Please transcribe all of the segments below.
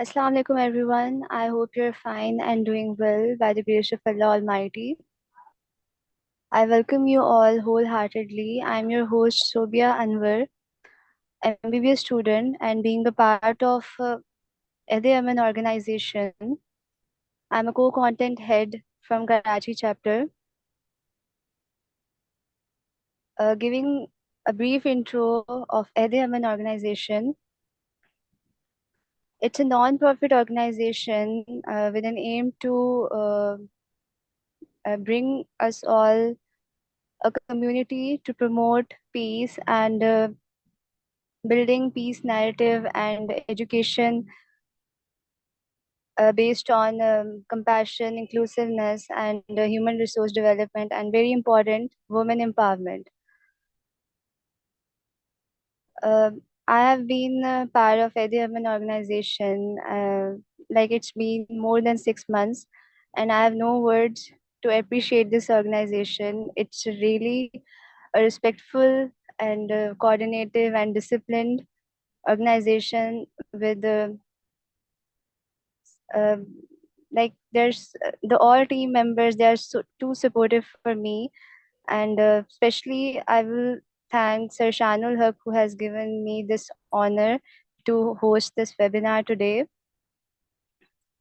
Assalamu alaikum everyone. I hope you're fine and doing well by the grace of Allah Almighty. I welcome you all wholeheartedly. I'm your host Sobia Anwar, MBBS student, and being a part of Aman organization. I'm a co-content head from Karachi chapter. Giving a brief intro of Aman organization. It's a non-profit organization with an aim to bring us all a community to promote peace and building peace narrative and education based on compassion, inclusiveness, and human resource development, and very important, women empowerment. Uh, I have been part of Eddie Urban organization, like it's been more than 6 months, and I have no words to appreciate this organization. It's really a respectful and coordinative and disciplined organization with uh, like there's the all team members, they are too supportive for me, and especially I will thank Sir Shanul Haq, who has given me this honor to host this webinar today.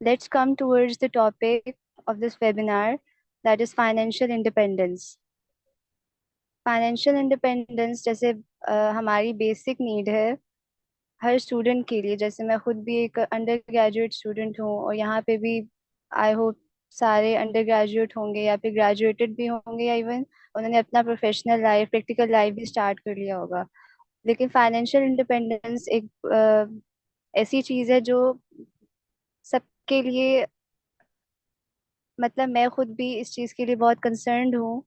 Let's come towards the topic of this webinar, that is financial independence. Financial independence जैसे हमारी basic need है हर student के लिए। जैसे मैं खुद भी एक अंडर ग्रेजुएट स्टूडेंट हूँ, और यहाँ पे भी आई होप सारे अंडर ग्रेजुएट होंगे या फिर ग्रेजुएटेड भी होंगे, या इवन उन्होंने अपना प्रोफेशनल लाइफ, प्रैक्टिकल लाइफ भी स्टार्ट कर लिया होगा। लेकिन फाइनेंशियल इंडिपेंडेंस एक ऐसी चीज़ है जो सबके लिए, मतलब मैं खुद भी इस चीज़ के लिए बहुत कंसर्न्ड हूँ,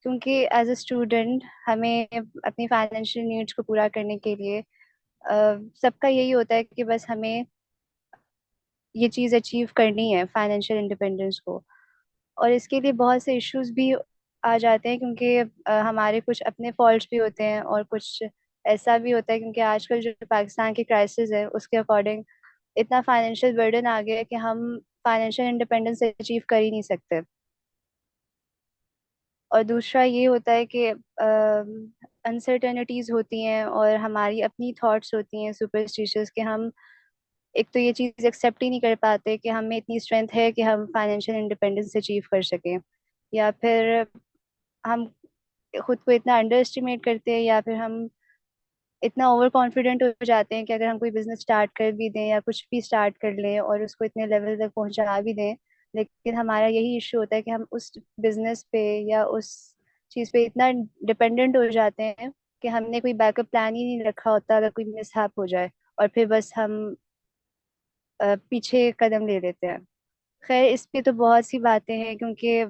क्योंकि एज अ स्टूडेंट हमें अपनी फाइनेंशियल नीड्स को पूरा करने के लिए सबका यही होता है कि बस हमें ये चीज़ अचीव करनी है, फाइनेंशियल इंडिपेंडेंस को। और इसके लिए बहुत से इश्यूज भी आ जाते हैं, क्योंकि हमारे कुछ अपने फॉल्ट्स भी होते हैं, और कुछ ऐसा भी होता है क्योंकि आजकल जो पाकिस्तान की क्राइसिस है उसके अकॉर्डिंग इतना फाइनेंशियल बर्डन आ गया है कि हम फाइनेंशियल इंडिपेंडेंस अचीव कर ही नहीं सकते। और दूसरा ये होता है कि अनसर्टेनिटीज होती हैं और हमारी अपनी थॉट्स होती हैं सुपरस्टिशियस, कि हम एक तो ये चीज़ एक्सेप्ट ही नहीं कर पाते कि हमें इतनी स्ट्रेंथ है कि हम फाइनेंशियल इंडिपेंडेंस अचीव कर सकें, या फिर हम खुद को इतना अंडर एस्टिमेट करते हैं, या फिर हम इतना ओवर कॉन्फिडेंट हो जाते हैं कि अगर हम कोई बिजनेस स्टार्ट कर भी दें या कुछ भी स्टार्ट कर लें और उसको इतने लेवल तक पहुंचा भी दें, लेकिन हमारा यही इशू होता है कि हम उस बिजनेस पे या उस चीज़ पे इतना डिपेंडेंट हो जाते हैं कि हमने कोई बैकअप प्लान ही नहीं रखा होता अगर कोई मिसहैप हो जाए, और फिर बस हम पीछे कदम ले लेते हैं। खैर, इस पे तो बहुत सी बातें हैं, क्योंकि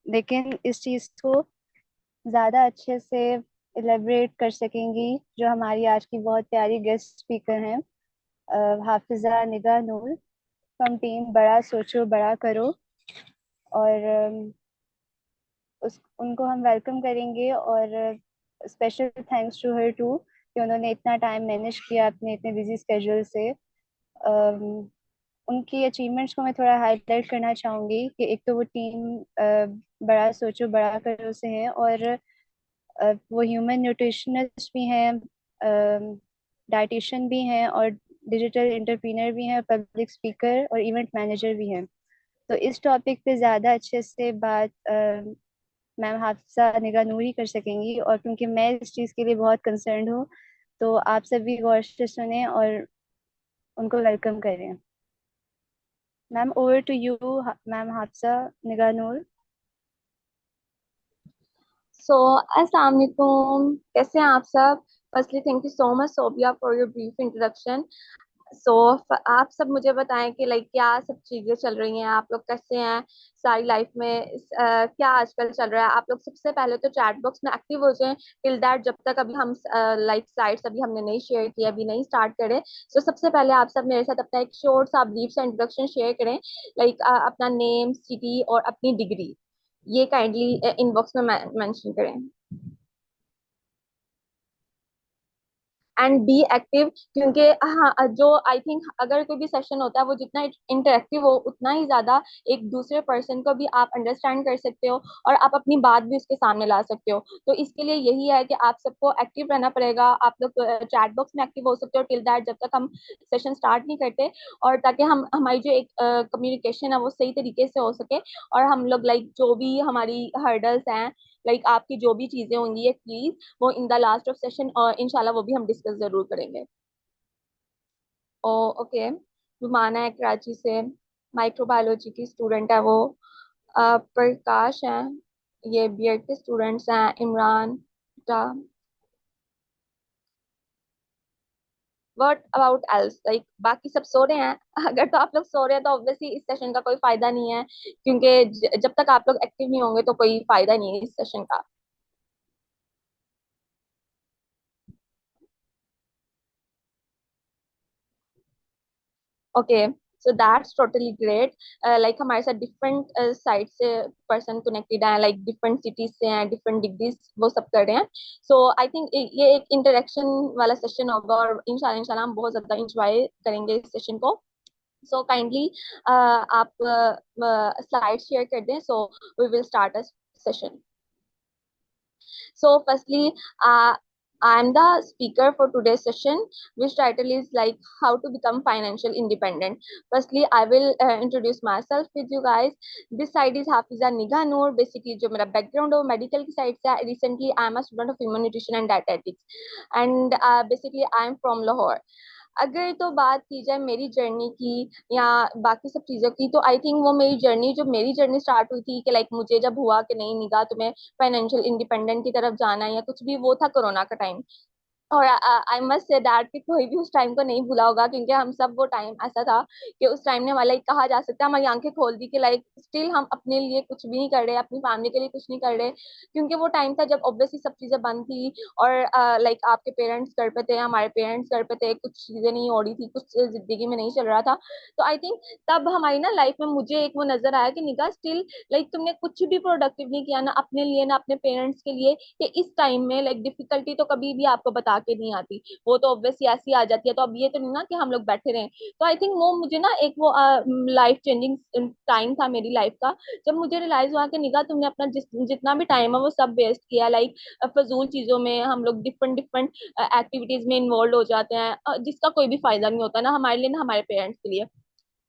लेकिन इस चीज़ को ज़्यादा अच्छे से इलेबरेट कर सकेंगी जो हमारी आज की बहुत प्यारी गेस्ट स्पीकर हैं, हाफिजा निगाह नूर फ्रॉम टीम बड़ा सोचो बड़ा करो। और उस उनको हम वेलकम करेंगे, और special thanks to her too कि उन्होंने इतना टाइम मैनेज किया अपने इतने बिजी स्केड्यूल से। उनकी अचीवमेंट्स को मैं थोड़ा हाईलाइट करना चाहूँगी कि एक तो वो टीम बड़ा सोचो बड़ा करो से है, और वो ह्यूमन न्यूट्रिशनिस्ट भी हैं, डाइटिशियन भी हैं, और डिजिटल एंटरप्रेन्योर भी हैं, पब्लिक स्पीकर और इवेंट मैनेजर भी हैं। तो इस टॉपिक पे ज़्यादा अच्छे से बात मैम हाफिजा निगाह नूरी कर सकेंगी, और क्योंकि मैं इस चीज़ के लिए बहुत कंसर्न हूँ, तो आप सभी गौर से सुने और उनको वेलकम करें। Ma'am, over to you, ma'am Hafiza Nigah Noor. So अस्सलाम वालेकुम, कैसे हैं आप सब। Firstly thank you so much Sobia for your brief introduction. So आप सब मुझे बताएं कि लाइक क्या सब चीजें चल रही हैं, आप लोग कैसे हैं सारी लाइफ में। क्या आजकल चल रहा है। आप लोग सबसे पहले तो चैट बॉक्स में एक्टिव हो जाएं। टिल दैट जब तक अभी हम लाइक साइट्स अभी हमने नहीं शेयर किया, अभी नहीं स्टार्ट करें। सो सबसे पहले आप सब मेरे साथ अपना एक शॉर्ट सा ब्रीफ सा इंट्रोडक्शन शेयर करें। लाइक अपना नेम, सिटी और अपनी डिग्री, ये काइंडली इनबॉक्स में मेंशन करें। एंड बी एक्टिव, क्योंकि हाँ जो आई थिंक अगर कोई भी सेशन होता है वो जितना इंटरेक्टिव हो उतना ही ज्यादा एक दूसरे पर्सन को भी आप अंडरस्टैंड कर सकते हो और आप अपनी बात भी उसके सामने ला सकते हो। तो इसके लिए यही है कि आप सबको एक्टिव रहना पड़ेगा। आप लोग चैट बॉक्स में एक्टिव हो सकते हो टिल दैट, जब तक हम सेशन स्टार्ट नहीं करते, और ताकि हम हमारी जो एक कम्युनिकेशन है वो सही तरीके से हो सके, और हम लोग लाइक जो भी हमारी हर्डल्स हैं, लाइक आपकी जो भी चीजें होंगी प्लीज वो इन द लास्ट ऑफ सेशन, और इंशाल्लाह वो भी हम डिस्कस जरूर करेंगे। ओ ओके, रुमाना है कराची से, माइक्रोबायोलॉजी की स्टूडेंट है वो। प्रकाश है, ये बीएड के स्टूडेंट्स हैं, Imran. What about else, like बाकी सब सो रहे हैं अगर तो आप लोग सो रहे हैं तो ऑब्वियसली इस सेशन का कोई फायदा नहीं है, क्योंकि जब तक आप लोग एक्टिव नहीं होंगे तो कोई फायदा नहीं है इस सेशन का। Okay, so that's totally great. Like हमारे साथ डिफरेंट साइड से पर्सन कनेक्टेड हैं, लाइक डिफरेंट सिटीज से हैं, डिफरेंट डिग्रीज वो सब कर रहे हैं। सो आई थिंक ये एक इंटरेक्शन वाला सेशन होगा, और इंशाल्लाह इंशाल्लाह हम बहुत ज्यादा इंजॉय करेंगे इस सेशन को। सो काइंडली आप स्लाइड शेयर कर दें, so we will start a session. So, firstly, I am the speaker for today's session, which title is like how to become financial independent. Firstly, I will introduce myself with you guys. This side is Hafiza Nigha Noor. Basically, जो मेरा background है वो medical की side से है. Recently, I am a student of human nutrition and dietetics, and basically I am from Lahore. अगर तो बात की जाए मेरी जर्नी की या बाकी सब चीजों की, तो आई थिंक वो मेरी जर्नी स्टार्ट हुई थी कि लाइक मुझे जब हुआ कि नहीं निगाह तुम्हें फाइनेंशियल इंडिपेंडेंट की तरफ जाना है या कुछ भी, वो था कोरोना का टाइम। और आई मस्ट से दैट कि कोई भी उस टाइम को नहीं भूला होगा, क्योंकि हम सब वो टाइम ऐसा था कि उस टाइम ने हमारा कहा जा सकता है हमारी आंखें खोल दी कि लाइक स्टिल हम अपने लिए कुछ भी नहीं कर रहे, अपनी फैमिली के लिए कुछ नहीं कर रहे, क्योंकि वो टाइम था जब ऑब्वियसली सब चीजें बंद थी। और लाइक आपके पेरेंट्स घर पे थे, हमारे पेरेंट्स घर पे थे, कुछ चीजें नहीं हो रही थी, कुछ जिंदगी में नहीं चल रहा था। तो आई थिंक तब हमारी ना लाइफ में मुझे एक वो नजर आया कि निगाह स्टिल लाइक तुमने कुछ भी प्रोडक्टिव नहीं किया, ना अपने लिए ना अपने पेरेंट्स के लिए, कि इस टाइम में लाइक डिफिकल्टी तो कभी भी आपको बता के नहीं आती, वो तो ऑब्वियसली ऐसी आ जाती है। तो अब ये तो नहीं ना कि हम लोग बैठे रहे। तो आई थिंक वो मुझे ना एक वो लाइफ चेंजिंग टाइम था मेरी लाइफ का, जब मुझे रियलाइज हुआ कि निगाह तुमने अपना जितना भी टाइम है वो सब वेस्ट किया, लाइक फजूल चीजों में हम लोग डिफरेंट डिफरेंट एक्टिविटीज में इन्वॉल्व हो जाते हैं, जिसका कोई भी फायदा नहीं होता, ना हमारे लिए ना हमारे पेरेंट्स के लिए।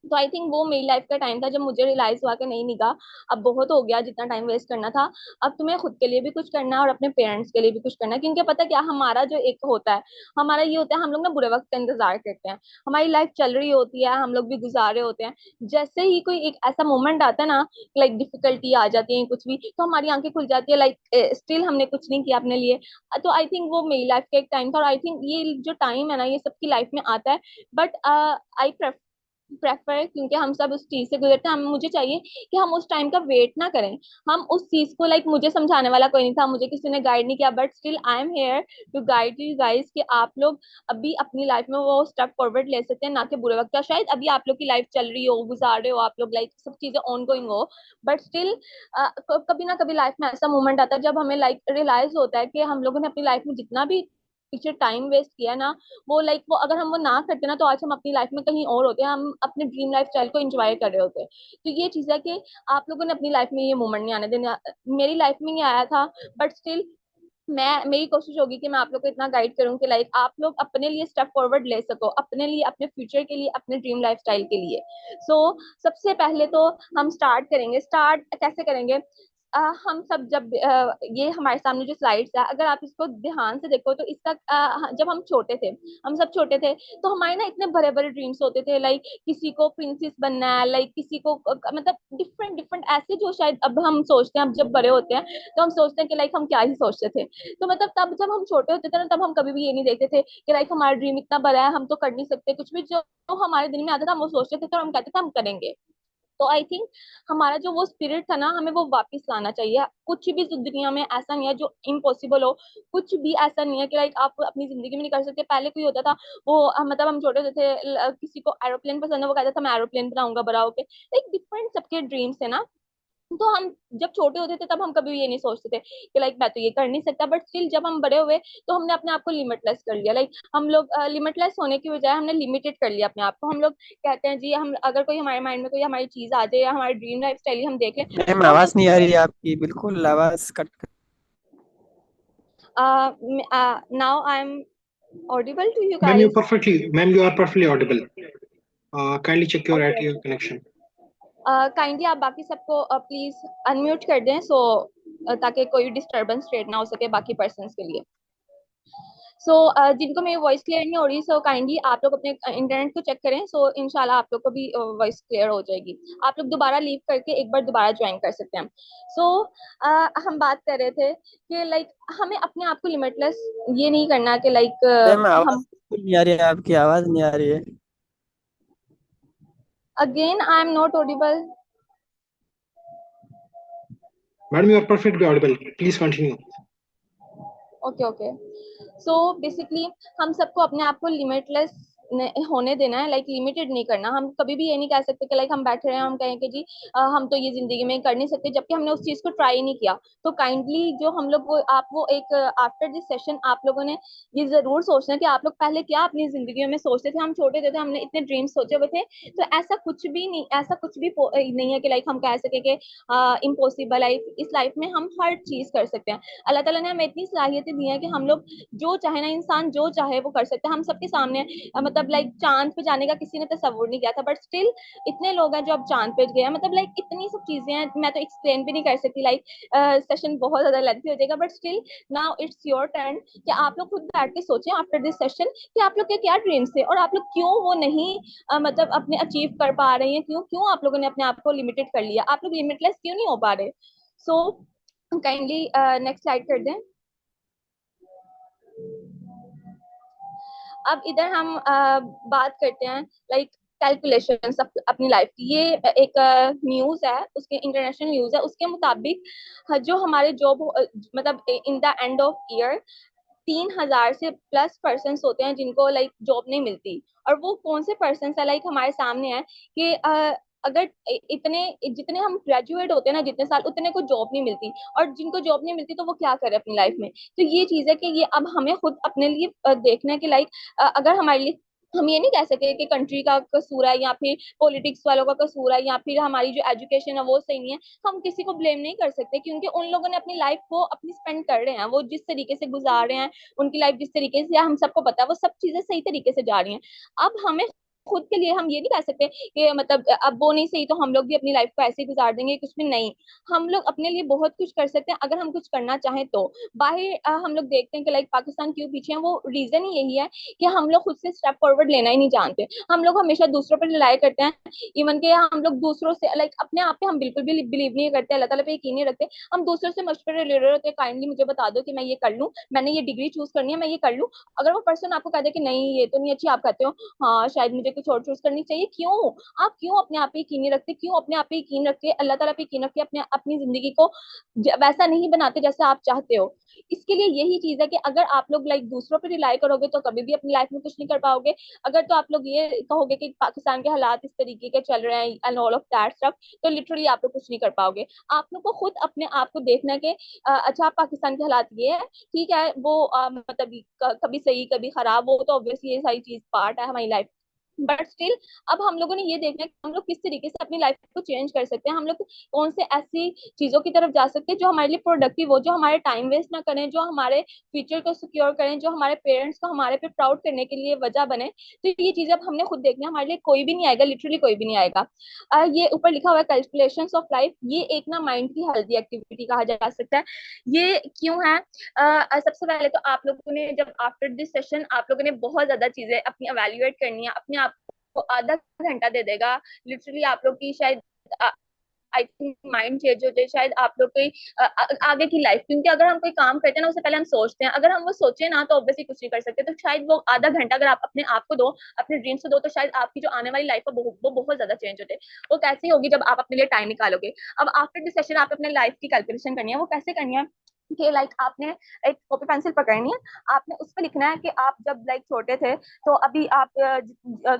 तो आई थिंक वो मेरी लाइफ का टाइम था जब मुझे रियलाइज हुआ कि नहीं निगाह, अब बहुत हो गया जितना टाइम वेस्ट करना था, अब तुम्हें खुद के लिए भी कुछ करना है और अपने पेरेंट्स के लिए भी कुछ करना है। क्योंकि पता क्या, हमारा जो एक होता है, हमारा ये होता है हम लोग ना बुरे वक्त का इंतजार करते हैं, हमारी लाइफ चल रही होती है, हम लोग भी गुजार रहे होते हैं, जैसे ही कोई एक ऐसा मोमेंट आता है ना, लाइक डिफिकल्टी आ जाती है कुछ भी, तो हमारी आंखें खुल जाती है, लाइक स्टिल हमने कुछ नहीं किया अपने लिए। तो आई थिंक वो मेरी लाइफ का एक टाइम था, और आई थिंक ये जो टाइम है ना ये सबकी लाइफ में आता है। बट आई प्रेफर, क्योंकि हम सब उस चीज से गुजरते हैं, हम मुझे चाहिए कि हम उस टाइम का वेट ना करें। हम उस चीज को लाइक मुझे समझाने वाला कोई नहीं था, मुझे किसी ने गाइड नहीं किया, but still I am here to guide you guys कि आप लोग अभी अपनी लाइफ में वो स्टेप फॉरवर्ड ले सकते हैं, ना कि बुरे वक्त का। शायद अभी आप लोग की लाइफ चल रही हो, गुजार रहे हो आप लोग, लाइक सब चीजें ऑन गोइंग हो, बट स्टिल कभी ना कभी लाइफ में ऐसा मोमेंट आता है जब हमें लाइक रियलाइज होता है कि हम लोगों ने अपनी लाइफ में जितना भी पीछे टाइम वेस्ट किया ना, वो लाइक वो अगर हम वो ना करते ना, तो आज हम अपनी लाइफ में कहीं और होते हैं, हम अपने ड्रीम लाइफ स्टाइल को एंजॉय कर रहे होते हैं। तो ये चीज है कि आप लोगों ने अपनी लाइफ में ये मोमेंट नहीं आने देना। मेरी लाइफ में नहीं आया था, बट स्टिल मैं मेरी कोशिश होगी कि मैं आप लोग को इतना गाइड करूं कि लाइक आप लोग अपने लिए स्टेप फॉरवर्ड ले सको, अपने लिए, अपने फ्यूचर के लिए, अपने ड्रीम लाइफ स्टाइल के लिए। सो सबसे पहले तो हम स्टार्ट करेंगे। स्टार्ट कैसे करेंगे? हम सब जब ये हमारे सामने जो स्लाइड्स है, अगर आप इसको ध्यान से देखो तो इसका जब हम छोटे थे, हम सब छोटे थे, तो हमारे ना इतने बड़े बड़े ड्रीम्स होते थे, लाइक किसी को प्रिंसेस बनना है, लाइक किसी को मतलब डिफरेंट डिफरेंट ऐसे, जो शायद अब हम सोचते हैं, अब जब बड़े होते हैं तो हम सोचते हैं कि लाइक हम क्या ही सोचते थे। तो मतलब तब जब हम छोटे होते थे ना, तब हम कभी भी ये नहीं देखते थे कि लाइक हमारा ड्रीम इतना बड़ा है, हम तो कर नहीं सकते कुछ भी, जो हमारे दिल में आता था हम वो सोचते थे, तो हम कहते थे हम करेंगे। तो आई थिंक हमारा जो वो स्पिरिट था ना, हमें वो वापस लाना चाहिए। कुछ भी इस दुनिया में ऐसा नहीं है जो इम्पॉसिबल हो, कुछ भी ऐसा नहीं है कि लाइक आप अपनी जिंदगी में नहीं कर सकते। पहले कोई होता था वो मतलब हम छोटे होते थे, किसी को एरोप्लेन पसंद है, वो कहता था मैं एरोप्लेन बनाऊंगा बड़ा होके। लाइक डिफरेंट सबके ड्रीम्स है ना। तो हम जब छोटे होते थे तब हम कभी ये नहीं सोचते थे कि लाइक मैं तो ये कर नहीं सकता, बट स्टिल जब हम बड़े हुए तो हमने अपने आप को लिमिटलेस कर लिया। लाइक हम लोग लिमिटलेस होने की बजाय हमने लिमिटेड कर लिया अपने आप को। हम लोग कहते हैं जी, हम अगर कोई हमारे माइंड में कोई हमारी चीज आ जाए या हमारी ड्रीम लाइफ स्टाइल ही हम देख लें मैम तो हम आवाज नहीं आ रही है आपकी, बिल्कुल आवाज कट। Now I am audible to you Ma'am, guys? you are perfectly audible. Kindly check your okay at your okay, connection. Kindly आप बाकी सबको प्लीज अनम्यूट कर दें, सो ताकि कोई डिस्टरबेंस क्रिएट ना हो सके बाकी पर्सन्स के लिए। सो जिनको मेरी वॉइस क्लियर नहीं हो रही, सो काइंडली आप लोग अपने इंटरनेट को चेक करें, सो इंशाल्लाह आप लोग को भी वॉइस क्लियर हो जाएगी। आप लोग दोबारा लीव करके एक बार दोबारा ज्वाइन कर सकते हैं। सो हम बात कर रहे थे कि लाइक हमें अपने आप को लिमिटलेस ये नहीं करना कि लाइक मैम आवाज हम बिल्कुल नहीं आ रही है, आपकी आवाज नहीं आ रही है। Again I am not Audible. Madam, you are perfectly audible. Please continue. Okay okay, so basically हम सबको अपने आप को लिमिटलेस होने देना है, लाइक लिमिटेड नहीं करना। हम कभी भी ये नहीं कह सकते कि लाइक हम बैठे रहे हैं हम कहें कि जी हम तो ये जिंदगी में कर नहीं सकते, जबकि हमने उस चीज को ट्राई नहीं किया। तो काइंडली जो हम लोग वो एक आफ्टर दिस सेशन आप लोगों ने ये जरूर सोचना है कि आप लोग पहले क्या अपनी जिंदगी में सोचते थे। हम छोटे थे हमने इतने ड्रीम्स सोचे हुए थे, तो ऐसा कुछ भी नहीं, ऐसा कुछ भी नहीं है कि लाइक हम कह सके कि इम्पॉसिबल है। इस लाइफ में हम हर चीज कर सकते हैं। अल्लाह ताला ने हमें इतनी सलाहियतें दी हैं कि हम लोग जो चाहे ना, इंसान जो चाहे वो कर सकते हैं। हम सबके सामने मतलब लाइक चांद पे जाने का किसी ने तस्वुर नहीं किया था, बट स्टिल इतने लोग हैं जो अब चांद पे गए हैं। मतलब लाइक इतनी सब चीजें हैं, मैं तो एक्सप्लेन भी नहीं कर सकती। लाइक सेशन बहुत ज्यादा लेंथी हो जाएगा, but still now it's your turn कि आप लोग खुद बैठ के सोचें आफ्टर दिस सेशन कि आप लोग के क्या ड्रीम्स थे और आप लोग क्यों वो नहीं मतलब अपने अचीव कर पा रहे हैं। क्यों क्यों आप लोगों ने अपने आप को लिमिटेड कर लिया, आप लोग लिमिटलेस क्यों नहीं हो पा रहे। सो काइंडली नेक्स्ट स्लाइड कर दें। अब इधर हम बात करते हैं लाइक कैलकुलेशन अपनी लाइफ की। ये एक न्यूज है, उसके इंटरनेशनल न्यूज है, उसके मुताबिक जो हमारे जॉब मतलब in the end of year 3,000 से प्लस पर्सन होते हैं जिनको लाइक जॉब नहीं मिलती। और वो कौन से पर्सन है लाइक हमारे सामने है कि अगर इतने जितने हम ग्रेजुएट होते हैं ना जितने साल, उतने को जॉब नहीं मिलती। और जिनको जॉब नहीं मिलती तो वो क्या करे अपनी लाइफ में। तो ये चीज है कि ये अब हमें खुद अपने लिए देखना है कि लाइक अगर हमारे लिए, हम ये नहीं कह सकते कि कंट्री का कसूर है या फिर पॉलिटिक्स वालों का कसूर है या फिर हमारी जो एजुकेशन है वो सही नहीं है। हम किसी को ब्लेम नहीं कर सकते क्योंकि उन लोगों ने अपनी लाइफ को अपनी स्पेंड कर रहे हैं, वो जिस तरीके से गुजार रहे हैं उनकी लाइफ जिस तरीके से हम सबको पता है वो सब चीजें सही तरीके से जा रही हैं। अब हमें खुद के लिए हम ये नहीं कह सकते कि मतलब अब वो नहीं सही तो हम लोग भी अपनी लाइफ को ऐसे ही गुजार देंगे, कुछ भी नहीं। हम लोग अपने लिए बहुत कुछ कर सकते हैं अगर हम कुछ करना चाहें तो। बाहर हम लोग देखते हैं कि लाइक पाकिस्तान क्यों पीछे है, वो रीजन ही यही है कि हम लोग खुद से स्टेप फॉरवर्ड लेना ही नहीं जानते। हम लोग हमेशा दूसरों पर रिलाई करते हैं। इवन के हम लोग दूसरों से लाइक अपने आप पे हम बिल्कुल भी बिलीव नहीं करते, अल्लाह ताला पे यकीन नहीं रखते। हम दूसरों से मशवरे ले रहे होते हैं, काइंडली मुझे बता दो कि मैं ये कर लूँ, मैंने ये डिग्री चूज करनी है, मैं ये कर लूँ। अगर वो पर्सन आपको कह दे कि नहीं ये तो नहीं अच्छी, आप कहते हो हाँ शायद मुझे कुछ और चूज करनी चाहिए। क्यों आप क्यों अपने आप पे यकीन नहीं रखते, क्यों अपने आप पे यकीन रखते, अल्लाह ताला पे यकीन रखते अपने अपनी जिंदगी को वैसा नहीं बनाते जैसा आप चाहते हो। इसके लिए यही चीज है कि अगर आप लोग लाइक दूसरों पर रिलाई करोगे तो कभी भी अपनी लाइफ में कुछ नहीं कर पाओगे। अगर तो आप लोग ये कहोगे कि पाकिस्तान के हालात इस तरीके के चल रहे हैं and all of that stuff, तो लिटरली आप लोग कुछ नहीं कर पाओगे। आप लोग को खुद अपने आप को देखना है कि अच्छा पाकिस्तान के हालात ये है, ठीक है वो मतलब कभी सही कभी खराब, वो तो ऑब्वियसली ये सारी चीज पार्ट है हमारी लाइफ। बट स्टिल अब हम लोगों ने ये देखना है कि हम लोग किस तरीके से अपनी लाइफ को चेंज कर सकते हैं। हम लोग कौन से ऐसी चीजों की तरफ जा सकते हैं जो हमारे लिए प्रोडक्टिव हो, जो हमारे टाइम वेस्ट ना करें, जो हमारे फ्यूचर को सिक्योर करें, जो हमारे पेरेंट्स को हमारे पे प्राउड करने के लिए वजह बने। तो ये चीजें अब हमने खुद देखना है, हमारे लिए कोई भी नहीं आएगा, लिटरली कोई भी नहीं आएगा। ये ऊपर लिखा हुआ है कैलकुलेशंस ऑफ लाइफ, ये एक ना माइंड की हेल्दी एक्टिविटी कहा जा सकता है। ये क्यों है? सबसे पहले तो आप लोगों ने जब आफ्टर दिस सेशन आप लोगों ने बहुत ज्यादा चीजें अपनी अवेल्युएट करनी है, अपने आप को आधा घंटा दे देगा लिटरली आप लोग की शायद आई थिंक माइंड चेंज हो जाए, शायद आप लोग की आगे की लाइफ। क्योंकि अगर हम कोई काम करते हैं ना उससे पहले हम सोचते हैं, अगर हम वो सोचे ना तो ऑब्वियसली कुछ नहीं कर सकते। तो शायद वो आधा घंटा अगर आप अपने आप को दो, अपने ड्रीम्स को दो, तो शायद आपकी जो आने वाली लाइफ है वो बहुत ज्यादा चेंज हो जाए। वो कैसे होगी? जब आप अपने लिए टाइम निकालोगे। अब आफ्टर दिस सेशन आप अपने लाइफ की कैलकुलेशन करनी है, वो कैसे करनी है? कि लाइक आपने एक कॉपी पेंसिल पकड़नी है, आपने उस पर लिखना है कि आप जब लाइक छोटे थे, तो अभी आप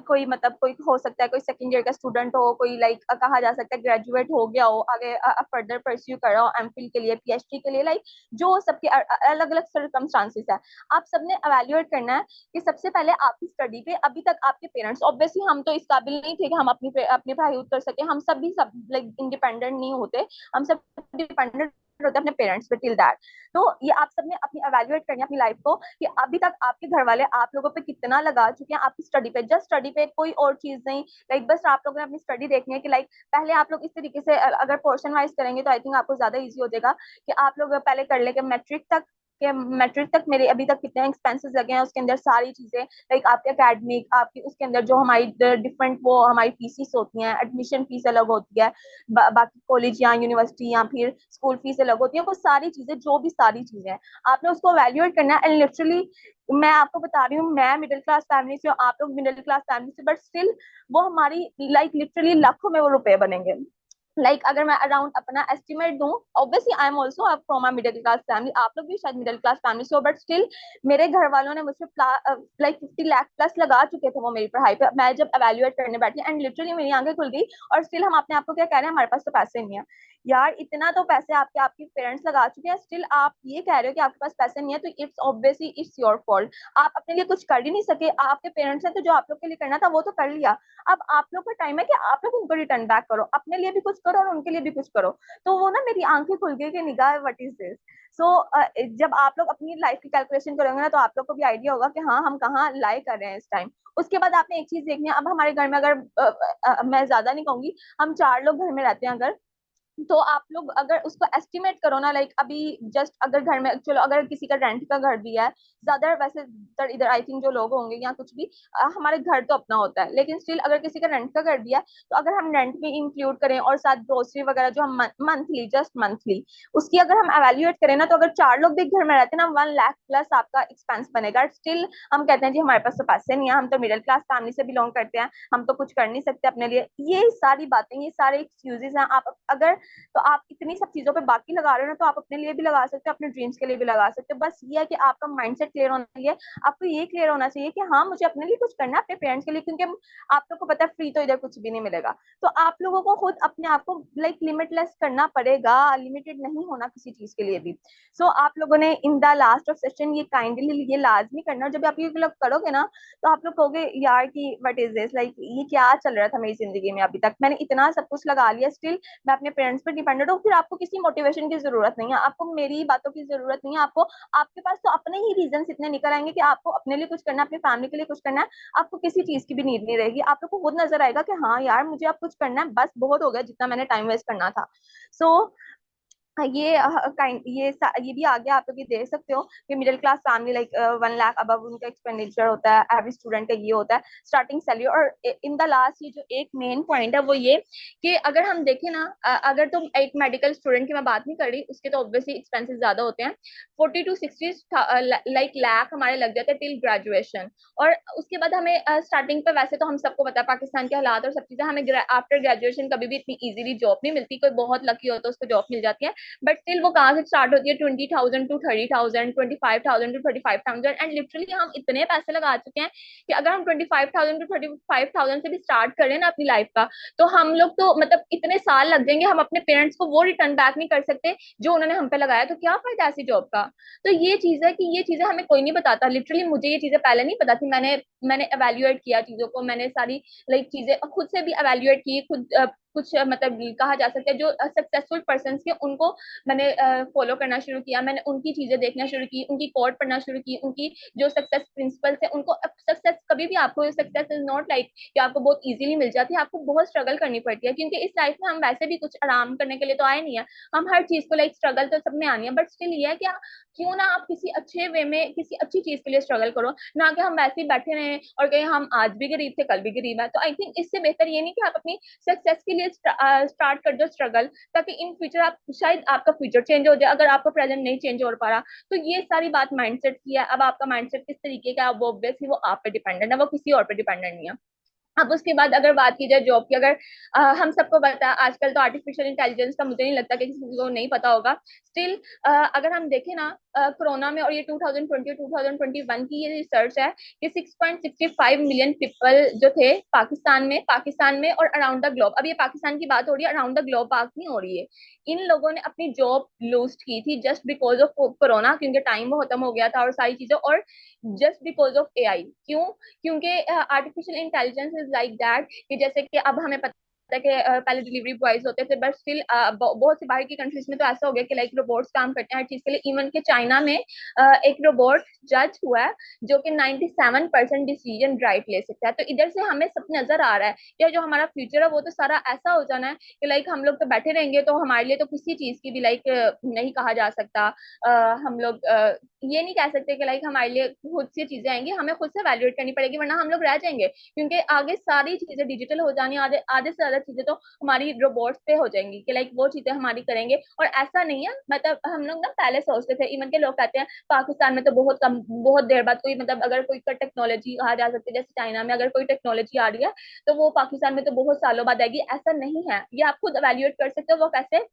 कोई मतलब कोई हो सकता है कोई सेकंड ईयर का स्टूडेंट हो, कोई लाइक कहा जा सकता है ग्रेजुएट हो गया हो, आगे फर्दर परस्यू कर रहा हो एमफिल के लिए, पीएचडी के लिए, लाइक जो सबके अलग अलग सर्कमस्टांसेस है, आप सबने एवेल्युएट करना है कि सबसे पहले आपकी स्टडी पे अभी तक आपके पेरेंट्स, ऑब्वियसली हम तो इस काबिल नहीं थे कि हम अपनी अपनी पढ़ाई कर सके, हम सब भी सब लाइक इंडिपेंडेंट नहीं होते, हम सब डिपेंडेंट होते अपने पेरेंट्स पे टिल दैट। तो ये आप सबने अपनी एवेल्युएट करनी है अपनी लाइफ को कि अभी तक आपके घर वाले आप लोगों पे कितना लगा चुके हैं आपकी स्टडी पे, जस्ट स्टडी पे, कोई और चीज नहीं, लाइक बस आप लोगों ने अपनी स्टडी देखनी है कि लाइक पहले आप लोग इस तरीके से अगर पोर्शन वाइज करेंगे तो आई थिंक आपको ज्यादा इजी हो जाएगा कि आप लोग पहले कर लेंगे मैट्रिक तक, कि मैट्रिक तक मेरे अभी तक कितने एक्सपेंसेस लगे हैं, उसके अंदर सारी चीजें लाइक आपके एकेडमिक, आपकी उसके अंदर जो हमारी डिफरेंट वो हमारी फीसिस होती हैं, एडमिशन फीस अलग होती है, बाकी कॉलेज या यूनिवर्सिटी या फिर स्कूल फीस अलग होती है, वो सारी चीजें जो भी सारी चीजें हैं आपने उसको वैल्यूएट करना है। एंड लिटरली मैं आपको बता रही हूँ, मैं मिडिल क्लास फैमिली से हूँ, आप लोग मिडिल क्लास फैमिली से, बट स्टिल वो हमारी लाइक लिटरली लाखों में वो रुपए बनेंगे। अगर मैं अराउंड अपना एस्टिमेट दूं, obviously I am also from a middle class family, आप लोग भी शायद मिडिल क्लास फैमिली से हो, बट स्टिल मेरे घर वालों ने मुझसे 50 लाख प्लस लगा चुके थे वो मेरी पढ़ाई पे। मैं जब एवेल्युएट करने बैठी एंड लिटरली मेरी आंखें खुल गई, और स्टिल हम अपने आप को क्या कह रहे हैं, हमारे पास तो पैसे नहीं है। यार इतना तो पैसे आपके आपके पेरेंट्स लगा चुके हैं, स्टिल आप ये कह रहे हो कि आपके पास पैसे नहीं है, तो it's obviously it's your fault. आप अपने लिए कुछ कर ही नहीं सके, आपके पेरेंट्स ने तो जो आप लोग के लिए करना था वो तो कर लिया, अब आप लोग का टाइम है कि आप लोग उनको रिटर्न बैक करो, अपने लिए भी कुछ करो और उनके लिए भी कुछ करो। तो वो ना मेरी आंखें खुल गई कि निगाह व्हाट इज दिस। सो जब आप लोग अपनी लाइफ की कैलकुलेशन करोगे ना, तो आप लोग को भी आइडिया होगा कि हाँ हम कहाँ लाई कर रहे हैं इस टाइम। उसके बाद आपने एक चीज देखनी है, अब हमारे घर में अगर मैं ज्यादा नहीं कहूंगी, हम 4 लोग घर में रहते हैं अगर, तो आप लोग अगर उसको एस्टिमेट करो ना, लाइक अभी जस्ट अगर घर में चलो अगर किसी का रेंट का घर भी है, ज्यादा वैसे इधर आई थिंक जो लोग होंगे या कुछ भी, हमारे घर तो अपना होता है, लेकिन स्टिल अगर किसी का रेंट का घर भी है, तो अगर हम रेंट भी इंक्लूड करें और साथ ग्रोसरी वगैरह जो हम मंथली जस्ट मंथली उसकी अगर हम एवेल्युएट करें ना, तो अगर 4 लोग भी घर में रहते हैं ना, 1 लाख प्लस आपका एक्सपेंस बनेगा। स्टिल हम कहते हैं जी हमारे पास तो पैसे नहीं है, हम तो मिडिल क्लास फैमिली से बिलोंग करते हैं, हम तो कुछ कर नहीं सकते अपने लिए, ये सारी बातें, ये सारे एक्सक्यूजेस हैं। आप अगर तो आप इतनी सब चीजों पे बाकी लगा रहे हो ना, तो आप अपने लिए भी लगा सकते हो, अपने ड्रीम्स के लिए भी लगा सकते हो। बस ये है कि आपका माइंडसेट क्लियर होना चाहिए, आपको ये क्लियर होना चाहिए कि हाँ मुझे अपने लिए कुछ करना है, अपने पेरेंट्स के लिए, क्योंकि आप लोग को पता है फ्री तो इधर कुछ भी नहीं मिलेगा। तो आप लोगों को खुद अपने आप को लाइक लिमिटलेस करना पड़ेगा, लिमिटेड नहीं होना किसी चीज के लिए भी। सो आप लोगों ने इन द लास्ट ऑफ सेशन ये काइंडली ये लाजमी करना, जब आप ये लोग करोगे ना, तो आप लोग कहोगे यार कि व्हाट इज दिस, लाइक ये क्या चल रहा था मेरी जिंदगी में, अभी तक मैंने इतना सब कुछ लगा लिया, स्टिल मैं अपने पेरेंट्स पर डिपेंडेंट हूँ। फिर आपको किसी मोटिवेशन की जरूरत नहीं है, आपको मेरी बातों की जरूरत नहीं है, आपको आपके पास तो अपने ही रीजन इतने निकल आएंगे कि आपको अपने लिए कुछ करना है, अपनी फैमिली के लिए कुछ करना है, आपको किसी चीज की भी नीड नहीं रहेगी। आप लोग को खुद नजर आएगा कि हाँ यार मुझे अब कुछ करना है, बस बहुत हो गया जितना मैंने टाइम वेस्ट करना था। सो ये काइंड ये भी आगे आप लोग ये देख सकते हो कि middle class family like 1 lakh अब उनका एक्सपेंडिचर होता है, एवरेज स्टूडेंट का ये होता है स्टार्टिंग सैलरी। और इन द लास्ट ये जो एक मेन पॉइंट है वो ये कि अगर हम देखें ना, अगर तुम एक मेडिकल स्टूडेंट की मैं बात नहीं कर रही, उसके तो ऑब्वियसली एक्सपेंसेस ज्यादा होते हैं, 40 to 60 लाइक लाख हमारे लग जाते हैं टिल ग्रेजुएशन। और उसके बाद हमें स्टार्टिंग पे, वैसे तो हम सबको पता है पाकिस्तान के हालात और सब चीजें, हमें आफ्टर ग्रेजुएशन कभी भी इतनी इजीली जॉब नहीं मिलती, कोई बहुत लकी होता है उसको जॉब मिल जाती है, बट स्टिल वो कहाँ से स्टार्ट होती है, 20,000 to 30,000, 25,000 to 35,000। एंड लिटरली हम इतने पैसे लगा चुके हैं कि अगर हम 25,000 to 35,000 से भी स्टार्ट करें ना अपनी लाइफ का, तो हम लोग तो मतलब इतने साल लग जाएंगे, हम अपने पेरेंट्स को वो रिटर्न बैक नहीं कर सकते जो उन्होंने हम पे लगाया, तो क्या फायदा ऐसी जॉब का। तो ये चीज है कि ये चीजें हमें कोई नहीं बताता, लिटरली मुझे ये चीजें पहले नहीं पता थी, मैंने मैंने एवेल्युएट किया चीजों को, मैंने सारी लाइक चीजें खुद से भी एवेल्युएट की, खुद कुछ मतलब कहा जा सकता है जो सक्सेसफुल पर्सन के उनको मैंने फॉलो करना शुरू किया, मैंने उनकी चीजें देखना शुरू की, उनकी कोट पढ़ना शुरू की, उनकी जो सक्सेस प्रिंसिपल्स है उनको। सक्सेस कभी भी आपको सक्सेस इज नॉट लाइक कि आपको बहुत इजीली मिल जाती है, आपको बहुत स्ट्रगल करनी पड़ती है, क्योंकि इस लाइफ में हम वैसे भी कुछ आराम करने के लिए तो आए नहीं है, हम हर चीज को लाइक स्ट्रगल तो सब में आनी है, बट स्टिल ये है कि क्यों ना आप किसी अच्छे वे में किसी अच्छी चीज के लिए स्ट्रगल करो, ना कि हम वैसे ही बैठे रहे और कहें हम आज भी गरीब थे कल भी गरीब है। तो आई थिंक इससे बेहतर ये नहीं कि आप अपनी सक्सेस के लिए स्टार्ट कर दो स्ट्रगल, ताकि इन फ्यूचर आप शायद आपका फ्यूचर चेंज हो जाए, अगर आपका प्रेजेंट नहीं चेंज हो पा रहा। तो ये सारी बात माइंडसेट की है, अब आपका माइंडसेट किस तरीके का है वो ऑब्वियसली वो आप पे डिपेंडेंट है, वो किसी और पे डिपेंडेंट नहीं है। अब उसके बाद अगर बात की जाए जॉब की, अगर हम सबको पता है आजकल तो आर्टिफिशियल इंटेलिजेंस का मुझे नहीं लगता कि किसी को नहीं पता होगा। स्टिल अगर हम देखें ना, कोरोना में और ये 2020 और 2021 की ये रिसर्च है कि 6.65 मिलियन पीपल जो थे पाकिस्तान में और अराउंड द ग्लोब, अब ये पाकिस्तान की बात हो रही है, अराउंड द ग्लोब बात नहीं हो रही है, इन लोगों ने अपनी जॉब लूज की थी जस्ट बिकॉज ऑफ कोरोना, क्योंकि टाइम वो खत्म हो गया था और सारी चीजें, और जस्ट बिकॉज ऑफ एआई। क्यों? क्योंकि artificial intelligence is like that कि जैसे कि अब हमें पता है कि पहले डिलीवरी बॉयज होते थे, बट स्टिल बहुत सी बाहर की कंट्रीज में तो ऐसा हो गया कि लाइक रोबोट्स काम करते हैं हर चीज के लिए। इवन के चाइना में एक रोबोट जज हुआ है जो कि 97% डिसीजन राइट ले सकता है। तो इधर से हमें सब नजर आ रहा है कि जो हमारा फ्यूचर है वो तो सारा ऐसा हो जाना है कि लाइक हम लोग तो बैठे रहेंगे, तो हमारे लिए तो किसी चीज की भी लाइक नहीं कहा जा सकता। हम लोग ये नहीं कह सकते कि लाइक हमारे लिए खुद से चीजें आएंगी, हमें खुद से वैल्यूएट करनी पड़ेगी, वरना हम लोग रह जाएंगे, क्योंकि आगे सारी चीजें डिजिटल हो जानी, आधे आधे से ज्यादा चीजें तो हमारी रोबोट्स पे हो जाएंगी कि लाइक वो चीजें हमारी करेंगे। और ऐसा नहीं है, मतलब हम लोग ना पहले सोचते थे, इवन के लोग कहते हैं पाकिस्तान में तो बहुत कम, बहुत देर बाद कोई, मतलब अगर कोई टेक्नोलॉजी आ जा सकती है, जैसे चाइना में अगर कोई टेक्नोलॉजी आ रही है तो वो पाकिस्तान में तो बहुत सालों बाद आएगी। ऐसा नहीं है, ये आप खुद वैल्यूएट कर सकते हो वो कैसे।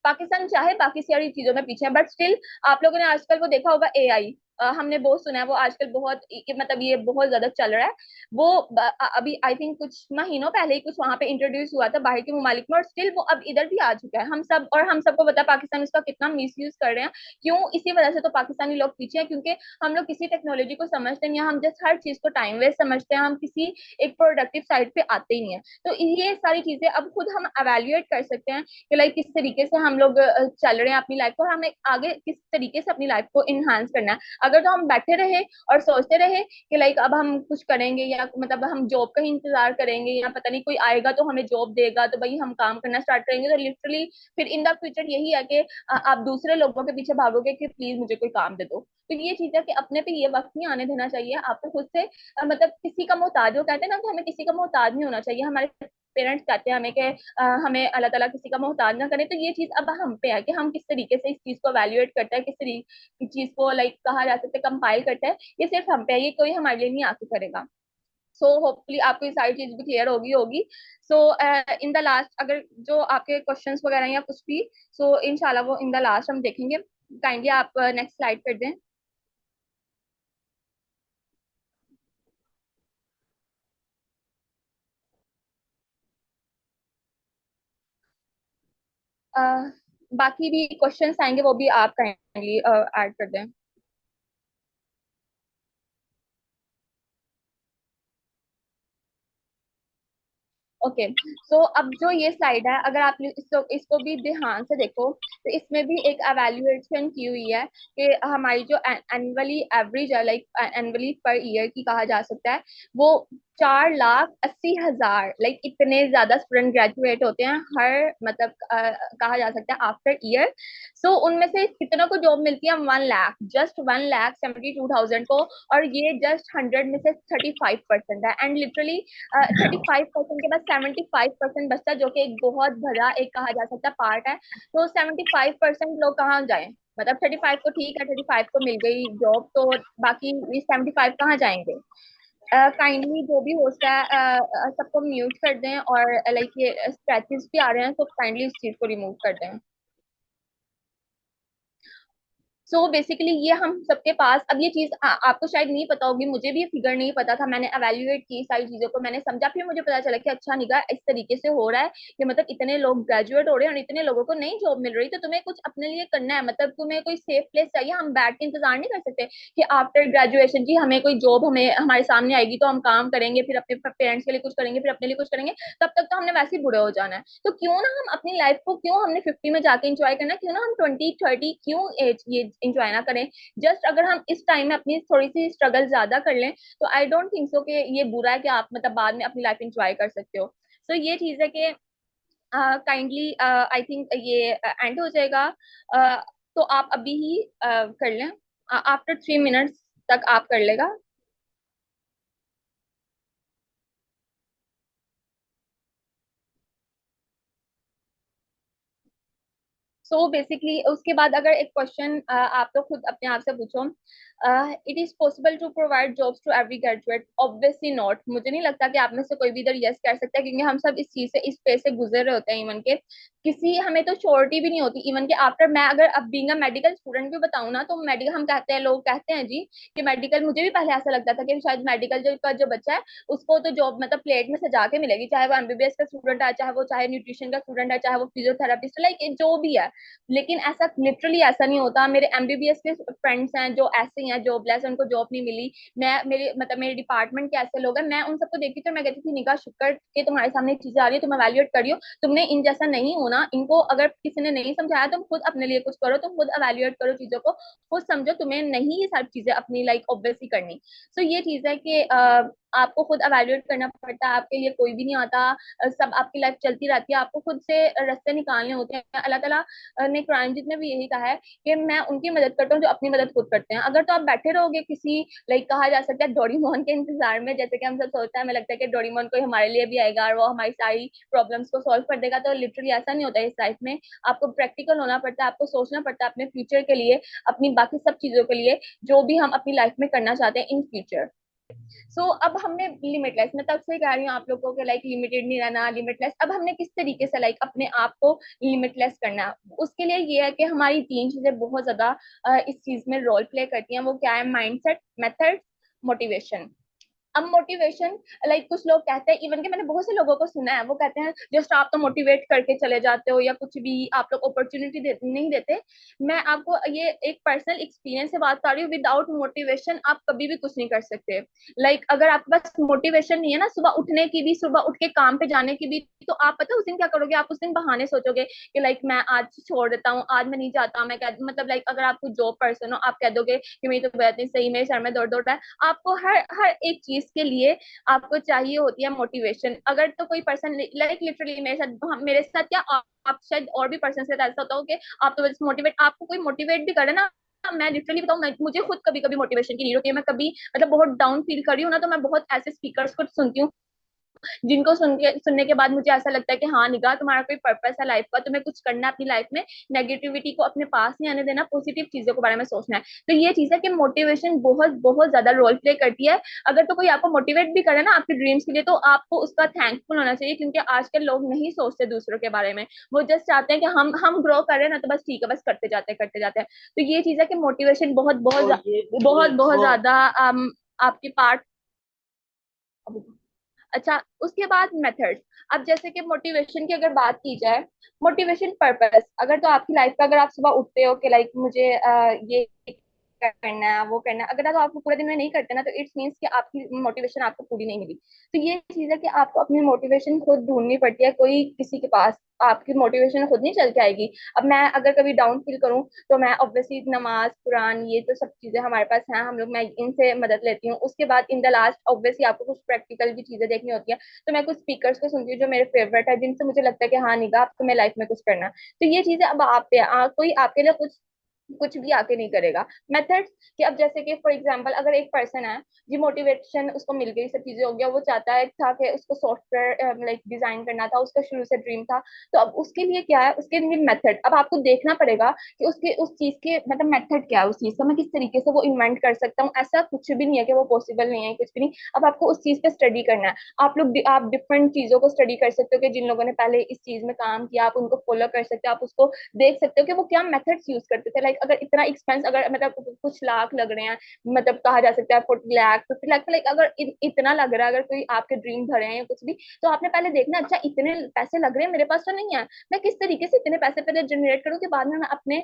पाकिस्तान चाहे बाकी सारी चीजों में पीछे है, बट स्टिल आप लोगों ने आजकल वो देखा होगा एआई, हमने बहुत सुना है, वो आजकल बहुत मतलब ये बहुत ज्यादा चल रहा है। वो अभी आई थिंक कुछ महीनों पहले ही कुछ वहां पे इंट्रोड्यूस हुआ था बाहर के ममालिक में, और स्टिल वो अब इधर भी आ चुका है। हम सबको पता है पाकिस्तान उसका कितना मिस यूज कर रहे हैं। क्यों? इसी वजह से तो पाकिस्तानी लोग पीछे हैं, क्योंकि हम लोग किसी टेक्नोलॉजी को समझते नहीं है, हम जस्ट हर चीज को टाइम वेस्ट समझते हैं, हम किसी एक प्रोडक्टिव साइड पे आते ही नहीं है। तो ये सारी चीजें अब खुद हम एवेल्युएट कर सकते हैं कि लाइक किस तरीके से हम लोग चल रहे हैं अपनी लाइफ को, और हमें आगे किस तरीके से अपनी लाइफ को इनहांस करना है। अगर तो हम बैठे रहे और सोचते रहे कि लाइक अब हम कुछ करेंगे, या मतलब हम जॉब का ही इंतजार करेंगे, या पता नहीं कोई आएगा तो हमें जॉब देगा तो भाई हम काम करना स्टार्ट करेंगे, तो लिटरली फिर इन द फ्यूचर यही है कि आप दूसरे लोगों के पीछे भागोगे कि प्लीज मुझे कोई काम दे दो। तो ये चीज है कि अपने पे ये वक्त नहीं आने देना चाहिए, आपको खुद से मतलब किसी का मोहताज, वो कहते हैं ना कि हमें किसी का मोहताज नहीं होना चाहिए। हमारे पेरेंट्स कहते हैं हमें कि हमें अल्लाह ताला किसी का मोहताज ना करे। तो ये चीज अब हम पे है कि हम किस तरीके से इस चीज को वैल्यूएट करते हैं, किस तरीके की चीज को लाइक कहा जा सकता है कंपाइल करता है, ये सिर्फ हम पे है, ये कोई हमारे लिए नहीं आके करेगा। सो होपफुली आपको ये सारी चीज भी क्लियर होगी। सो इन द लास्ट अगर जो आपके क्वेश्चंस वगैरह या कुछ भी, सो इंशाल्लाह वो इन द लास्ट हम देखेंगे। काइंडली आप नेक्स्ट स्लाइड कर दें। बाकी भी क्वेश्चंस आएंगे वो भी आप काइंडली ऐड कर दें। ओके, सो अब जो ये स्लाइड है, अगर आप इसको भी ध्यान से देखो, तो इसमें भी एक एवेल्युएशन की हुई है कि हमारी जो एनुअली एवरेज है, लाइक एनुअली पर ईयर की कहा जा सकता है, वो 4,80,000, लाइक इतने ज्यादा स्टूडेंट ग्रेजुएट होते हैं हर, मतलब कहा जा सकता है आफ्टर ईयर। सो उनमें से कितनों को जॉब मिलती है? 1 लाख, जस्ट 1,72,000 को। और ये जस्ट 100 में से 35% है, एंड लिटरली 35% के बाद 75% बचता है, जो कि एक बहुत बड़ा एक कहा जा सकता है पार्ट है। तो 75% लोग कहाँ जाए? मतलब 35 तो ठीक है, 35 को मिल गई जॉब, तो बाकी ये 75 कहाँ जाएंगे? काइंडली जो भी होस्ट है सबको म्यूट कर दें, और लाइक ये स्क्रैचेस भी आ रहे हैं, तो काइंडली इस चीज को रिमूव कर दें। सो बेसिकली ये हम सबके पास, अब ये चीज आपको शायद नहीं पता होगी, मुझे भी ये फिगर नहीं पता था, मैंने एवेल्युएट की सारी चीजों को, मैंने समझा, फिर मुझे पता चला कि अच्छा निगाह इस तरीके से हो रहा है कि मतलब इतने लोग ग्रेजुएट हो रहे हैं और इतने लोगों को नई जॉब मिल रही, तो तुम्हें कुछ अपने लिए करना है, मतलब तुम्हें कोई सेफ प्लेस चाहिए। हम बैठ के इंतजार नहीं कर सकते कि आफ्टर ग्रेजुएशन जी हमें कोई जॉब हमें हमारे सामने आएगी तो हम काम करेंगे, फिर अपने पेरेंट्स के लिए कुछ करेंगे, फिर अपने लिए कुछ करेंगे, तब तक तो हमने वैसे ही बुरे हो जाना है। तो क्यों ना हम अपनी लाइफ को, क्यों हमने 50 में जाके इंजॉय करना, क्यों ना हम 20-30 क्यों एज ये इंजॉय ना करें। जस्ट अगर हम इस टाइम में अपनी थोड़ी सी स्ट्रगल ज्यादा कर लें, तो आई डोंट थिंक सो कि ये बुरा है कि आप मतलब बाद में अपनी लाइफ इंजॉय कर सकते हो। सो ये चीज है कि काइंडली आई थिंक ये एंड हो जाएगा। तो आप अभी ही कर लें, आफ्टर 3 मिनट्स तक आप कर लेगा। सो बेसिकली उसके बाद अगर एक क्वेश्चन आप तो खुद अपने आप से पूछो, it is possible to provide jobs to every graduate? Obviously not. मुझे नहीं लगता कि आप में से कोई भी इधर यस कह सकता है, क्योंकि हम सब इस चीज से, इस फेज से गुजर रहे होते हैं। इवन के किसी हमें तो श्योरिटी भी नहीं होती। इवन के आफ्टर, मैं अगर अब बीइंग अ मेडिकल स्टूडेंट भी बताऊं ना, तो मेडिकल हम कहते हैं, लोग कहते हैं जी कि मेडिकल, मुझे भी पहले ऐसा लगता था कि शायद मेडिकल जो बच्चा है उसको तो जॉब मतलब प्लेट में सजा के मिलेगी, चाहे वो एमबीबीएस का स्टूडेंट है, चाहे न्यूट्रिशन का स्टूडेंट है, चाहे वो फिजियोथेरापिस्ट, लाइक जो भी है। लेकिन ऐसा लिटरली ऐसा नहीं होता। मेरे एमबीबीएस के फ्रेंड्स हैं जो ऐसे ही हैं, जॉबलेस, उनको जॉब नहीं मिली। मैं मेरे मतलब मेरे डिपार्टमेंट के ऐसे लोग हैं, मैं उन सबको देखती थी और मैं कहती थी, निकाह शुक्र कि तुम्हारे सामने चीजें आ रही है, तुम एवेल्युएट करियो, तुमने इन जैसा नहीं होना। इनको अगर किसी ने नहीं समझाया, तुम खुद अपने लिए कुछ करो, तुम खुद एवेल्युएट करो चीजों को, खुद समझो, तुम्हें नहीं ये सारी चीजें अपनी लाइक ऑब्वियसली करनी। सो ये चीज है कि आपको खुद एवेल्युएट करना पड़ता है। आपके लिए कोई भी नहीं आता। सब आपकी लाइफ चलती रहती है, आपको खुद से रास्ते निकालने होते हैं। अल्लाह ताला ने कुरान जित में भी यही कहा है कि मैं उनकी मदद करता हूँ जो अपनी मदद खुद करते हैं। अगर तो आप बैठे रहोगे किसी लाइक कहा जा सकता है डोरेमोन के इंतजार में, जैसे कि हम सब सोचते हैं, हमें लगता है कि डोरेमोन कोई हमारे लिए भी आएगा और वो हमारी सारी प्रॉब्लम्स को सॉल्व कर देगा, तो लिटरली ऐसा नहीं होता है इस लाइफ में। आपको प्रैक्टिकल होना पड़ता है, आपको सोचना पड़ता है अपने फ्यूचर के लिए, अपनी बाकी सब चीजों के लिए जो भी हम अपनी लाइफ में करना चाहते हैं इन फ्यूचर। अब हमने लिमिटलेस, मैं तब से कह रही हूँ आप लोगों के लाइक लिमिटेड नहीं रहना, लिमिटलेस। अब हमने किस तरीके से लाइक अपने आप को लिमिटलेस करना है, उसके लिए ये है कि हमारी 3 चीजें बहुत ज्यादा इस चीज में रोल प्ले करती हैं। वो क्या है? Mindset, method, motivation. अब मोटिवेशन, लाइक कुछ लोग कहते हैं, इवन कि मैंने बहुत से लोगों को सुना है, वो कहते हैं जस्ट आप तो मोटिवेट करके चले जाते हो या कुछ भी, आप लोग अपॉर्चुनिटी नहीं देते। मैं आपको ये एक पर्सनल एक्सपीरियंस से बात कर रही हूँ। विदाउट मोटिवेशन आप कभी भी कुछ नहीं कर सकते। अगर आपके पास मोटिवेशन नहीं है ना, सुबह उठने की भी, सुबह उठ के काम पे जाने की भी, तो आप पता है उस दिन क्या करोगे? आप उस दिन बहाने सोचोगे कि मैं आज छोड़ देता हूँ, आज मैं नहीं जाता। मैं कह मतलब अगर आप कोई जॉब पर्सन हो, आप कह दोगे कि मेरी तो बात नहीं सही, मेरे सर में दर्द हो रहा है। आपको हर हर एक चीज के लिए आपको चाहिए होती है मोटिवेशन। अगर तो कोई पर्सन लिटरली मेरे साथ क्या, आप शायद और भी पर्सन से ऐसा होता हो कि आप तो बस मोटिवेट, आपको कोई मोटिवेट भी करे ना, मैं लिटरली बताऊं, मुझे खुद कभी कभी मोटिवेशन की नीड होती है। मैं कभी मतलब बहुत डाउन फील कर रही हूँ ना, तो मैं बहुत ऐसे स्पीकर्स को सुनती हूँ जिनको सुनने के बाद मुझे ऐसा लगता है कि हाँ निगाह, तुम्हारा कोई पर्पस है लाइफ का, तुम्हें कुछ करना है अपनी लाइफ में, नेगेटिविटी को अपने पास नहीं आने देना, पॉजिटिव चीजों के बारे में सोचना है। तो ये चीज है कि मोटिवेशन बहुत बहुत ज्यादा रोल प्ले करती है। अगर तो कोई आपको मोटिवेट भी करे ना आपके ड्रीम्स के लिए, तो आपको उसका थैंकफुल होना चाहिए, क्योंकि आजकल लोग नहीं सोचते दूसरों के बारे में। वो जस्ट चाहते हैं कि हम ग्रो कर रहे हैं ना, तो बस ठीक है, बस करते जाते हैं करते जाते हैं। तो ये चीज है कि मोटिवेशन बहुत बहुत बहुत बहुत ज्यादा आपकी पार्ट। अच्छा, उसके बाद मेथड्स। अब जैसे कि मोटिवेशन की अगर बात की जाए, मोटिवेशन पर्पस, अगर तो आपकी लाइफ का, अगर आप सुबह उठते हो कि मुझे ये करना है, वो करना है, अगर तो आप पूरे दिन में नहीं करते ना, तो इट्स मीन्स कि आपकी मोटिवेशन आपको पूरी नहीं मिली। तो ये चीज है कि आपको अपनी मोटिवेशन खुद ढूंढनी पड़ती है, कोई किसी के पास आपकी मोटिवेशन खुद नहीं चल के आएगी। अब मैं अगर कभी डाउन फील करूं, तो मैं ऑब्वियसली नमाज, कुरान, ये तो सब चीजें हमारे पास हैं, हम लोग, मैं इनसे मदद लेती हूँ। उसके बाद इन द लास्ट ऑब्वियसली आपको कुछ प्रैक्टिकल भी चीजें देखनी होती है, तो मैं कुछ स्पीकर्स को सुनती हूँ जो मेरे फेवरेट है, जिनसे मुझे लगता है कि हाँ निगाह, अब तुम्हें लाइफ में कुछ करना है। तो ये चीजें अब आप पे कोई आपके लिए कुछ कुछ भी आके नहीं करेगा। मेथड्स कि अब जैसे कि फॉर एग्जांपल, अगर एक पर्सन है जी, मोटिवेशन उसको मिल गई, सब चीजें हो गया, वो चाहता है था कि उसको सॉफ्टवेयर डिजाइन करना था, उसका शुरू से ड्रीम था। तो अब उसके लिए क्या है? उसके लिए मेथड, अब आपको देखना पड़ेगा कि उसके उस चीज के मतलब मेथड क्या है, उस चीज का मैं किस तरीके से वो इन्वेंट कर सकता हूँ। ऐसा कुछ भी नहीं है कि वो पॉसिबल नहीं है, कुछ भी नहीं। अब आपको उस चीज पे स्टडी करना है। आप डिफरेंट चीजों को स्टडी कर सकते हो कि जिन लोगों ने पहले इस चीज में काम किया, आप उनको फॉलो कर सकते हो, आप उसको देख सकते हो कि वो क्या मेथड्स यूज करते थे। अगर इतना एक्सपेंस, अगर मतलब कुछ लाख लग रहे हैं, मतलब कहा जा सकता है 40 लाख 50 लाख, अगर इतना लग रहा है, अगर कोई आपके ड्रीम भरे हैं या कुछ भी, तो आपने पहले देखना, अच्छा इतने पैसे लग रहे हैं, मेरे पास तो नहीं है, मैं किस तरीके से इतने पैसे पहले जनरेट करूँ कि बाद में मैं अपने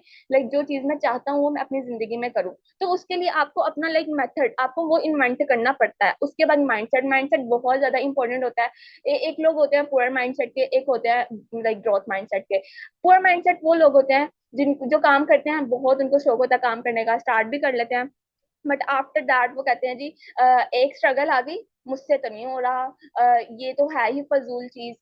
जो चीज मैं चाहता हूँ वो मैं अपनी जिंदगी में करूँ। तो उसके लिए आपको अपना मेथड, आपको वो इन्वेंट करना पड़ता है। उसके बाद माइंडसेट, माइंडसेट बहुत ज्यादा इंपॉर्टेंट होता है। एक लोग होते हैं पुअर माइंडसेट के, एक होते हैं ग्रोथ माइंडसेट के। पुअर माइंडसेट वो लोग होते हैं जो काम करते हैं, बहुत उनको शौक होता है काम करने का, स्टार्ट भी कर लेते हैं, बट आफ्टर दैट वो कहते हैं जी एक स्ट्रगल आ गई, मुझसे तो नहीं हो रहा, ये तो है ही फजूल चीज,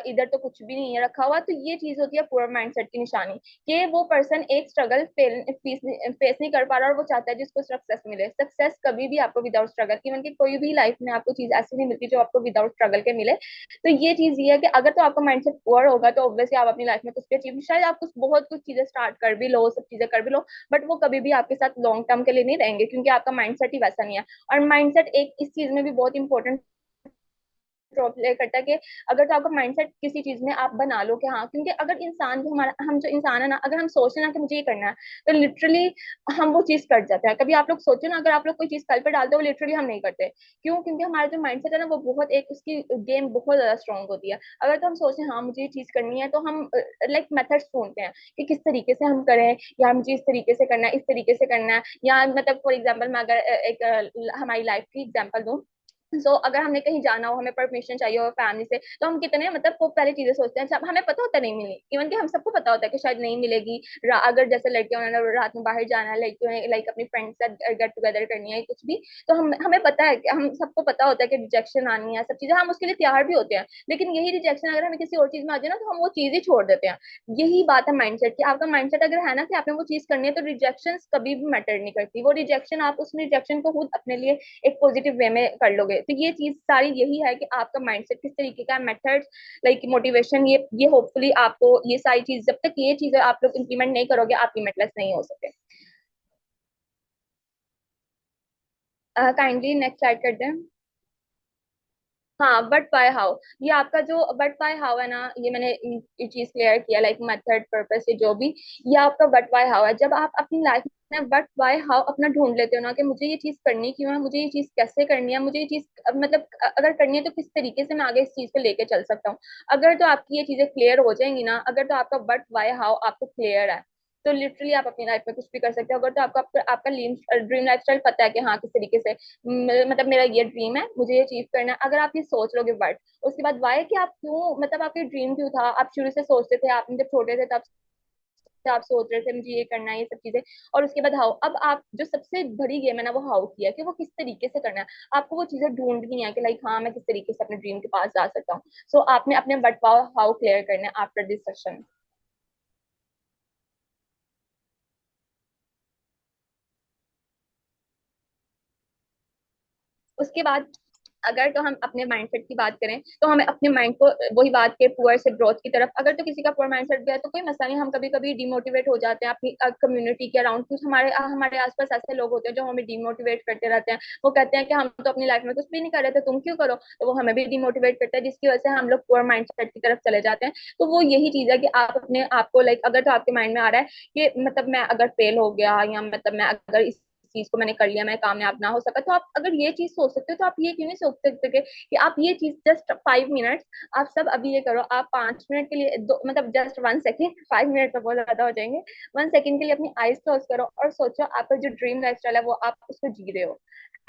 इधर तो कुछ भी नहीं है रखा हुआ। तो ये चीज होती है पुअर माइंडसेट की निशानी, कि वो पर्सन एक स्ट्रगल फेस नहीं कर पा रहा और वो चाहता है जिसको सक्सेस मिले। सक्सेस कभी भी आपको विदाउट स्ट्रगल, इवन कि कोई भी लाइफ में आपको चीज ऐसी नहीं मिलती जो आपको विदाउट स्ट्रगल के मिले। तो ये चीज ये है कि अगर तो आपका माइंडसेट पुअर होगा तो ऑब्वियसली आप अपनी लाइफ में कुछ भी अचीव, शायद आप कुछ बहुत कुछ चीजें स्टार्ट कर भी लो, सब चीजें कर भी लो, बट वो कभी भी आपके साथ लॉन्ग टर्म के लिए नहीं रहेंगे, क्योंकि आपका माइंडसेट ही वैसा नहीं है। और माइंडसेट एक इस चीज में भी बहुत इंपॉर्टेंट रोल प्ले करता है कि अगर तो आपका माइंडसेट किसी चीज में आप बना लो कि हाँ, क्योंकि अगर इंसान जो हमारा, हम जो इंसान है ना, अगर हम सोचे ना कि मुझे ये करना है, तो लिटरली हम वो चीज कर जाते हैं। कभी आप लोग सोचो ना, अगर आप लोग कोई चीज कल पे डालते हो, लिटरली हम नहीं करते। क्यों? क्योंकि हमारा जो माइंडसेट है ना, वो बहुत एक, उसकी गेम बहुत ज्यादा स्ट्रांग होती है। अगर तो हम सोचें हाँ मुझे ये चीज करनी है, तो हम लाइक मेथड्स ढूंढते हैं कि किस तरीके से हम करें, या मुझे इस तरीके से करना है, इस तरीके से करना है, या मतलब फॉर एग्जाम्पल मैं अगर हमारी लाइफ की एग्जाम्पल दूं, अगर हमने कहीं जाना हो, हमें परमिशन चाहिए हो फैमिली से, तो हम कितने मतलब वो पहले चीजें सोचते हैं। हमें पता होता है नहीं मिली, इवन कि हम सबको पता होता है कि शायद नहीं मिलेगी। अगर जैसे लड़कियों ने रात में बाहर जाना है, लड़कियों ने लाइक अपनी फ्रेंड से गेट टुगेदर करनी है कुछ भी, तो हमें पता है कि हम सबको पता होता है कि रिजेक्शन आनी है, सब चीजें, हम उसके लिए तैयार भी होते हैं। लेकिन यही रिजेक्शन अगर हमें किसी और चीज में आ जाए ना, तो हम वो चीज ही छोड़ देते हैं। यही बात है माइंडसेट की। आपका माइंडसेट अगर है ना कि आपने वो चीज करनी है, तो रिजेक्शन कभी भी मैटर नहीं करती। वो रिजेक्शन, आप उस रिजेक्शन को खुद अपने लिए एक पॉजिटिव वे में कर लोगे। तो ये चीज सारी यही है कि आपका माइंडसेट किस तरीके का, मेथड्स लाइक मोटिवेशन, ये होपफुली आपको ये सारी चीज, जब तक ये चीजें आप लोग इंप्लीमेंट नहीं करोगे, आप लिमिटलेस नहीं हो सकते। काइंडली नेक्स्ट स्लाइड कर दें। हाँ, बट बाय हाउ, ये आपका जो बट बाय हाउ है ना, ये मैंने ये चीज क्लियर किया, लाइक मेथड, पर्पस, ये जो भी, ये आपका बट बाय हाउ है। जब आप अपनी लाइफ में बट बाय हाउ अपना ढूंढ लेते हो ना, कि मुझे ये चीज करनी क्यों है, मुझे ये चीज कैसे करनी है, मुझे ये चीज मतलब अगर करनी है तो किस तरीके से मैं आगे इस चीज को लेके चल सकता हूँ। अगर तो आपकी ये चीजें क्लियर हो जाएंगी ना, अगर तो आपका बट बाय हाउ आपको क्लियर है, तो लिटरली आप अपनी लाइफ में कुछ भी कर सकते हो। अगर तो आपका आपका ड्रीम लाइफस्टाइल पता है कि हाँ किस तरीके से, मतलब मेरा ये ड्रीम है, मुझे ये अचीव करना है, अगर आप ये सोच लोगे, बट उसके बाद वाई, कि आप क्यों, मतलब आपके ड्रीम क्यों था, आप शुरू से सोचते थे, आपने जब छोटे थे तब से आप सोच रहे थे मुझे ये करना है, ये सब चीजें। और उसके बाद हाउ, अब आप जो सबसे बड़ी गेम है ना, वो हाउ की है, कि वो किस तरीके से करना है। आपको वो चीजें ढूंढनी है कि लाइक हाँ मैं किस तरीके से अपने ड्रीम के पास जा सकता हूँ। आपने अपने बट हाउ क्लियर करना है आफ्टर दिस सेशन। उसके बाद अगर तो हम अपने माइंडसेट की बात करें, तो हमें अपने माइंड को, वही बात के पुअर से ग्रोथ की तरफ, अगर तो किसी का पुअर माइंडसेट भी है तो कोई मसला नहीं। हम कभी कभी डिमोटिवेट हो जाते हैं अपनी कम्युनिटी के अराउंड, कुछ हमारे हमारे आसपास ऐसे लोग होते हैं जो हमें डिमोटिवेट करते रहते हैं। वो कहते हैं कि हम तो अपनी लाइफ में कुछ भी नहीं कर रहे थे, तुम क्यों करो, तो वो हमें भी डिमोटिवेट करता है, जिसकी वजह से हम लोग पुअर माइंडसेट की तरफ चले जाते हैं। तो वो यही चीज है कि आप अपने आप को लाइक, अगर तो आपके माइंड में आ रहा है कि मतलब मैं अगर फेल हो गया, या मतलब मैं अगर इस चीज को मैंने कर लिया, मैं कामयाब ना हो सका, तो आप अगर ये चीज सोच सकते हो, तो आप ये क्यों नहीं सोच सकते कि आप ये चीज जस्ट 5 मिनट्स, आप सब अभी ये करो, आप 5 मिनट के लिए दो, मतलब जस्ट 1 सेकेंड, 5 मिनट तो बहुत ज्यादा हो जाएंगे, 1 सेकेंड के लिए अपनी आईज क्लोज करो और सोचो आपका जो ड्रीम लाइफस्टाइल है वो आप उसको जी रहे हो।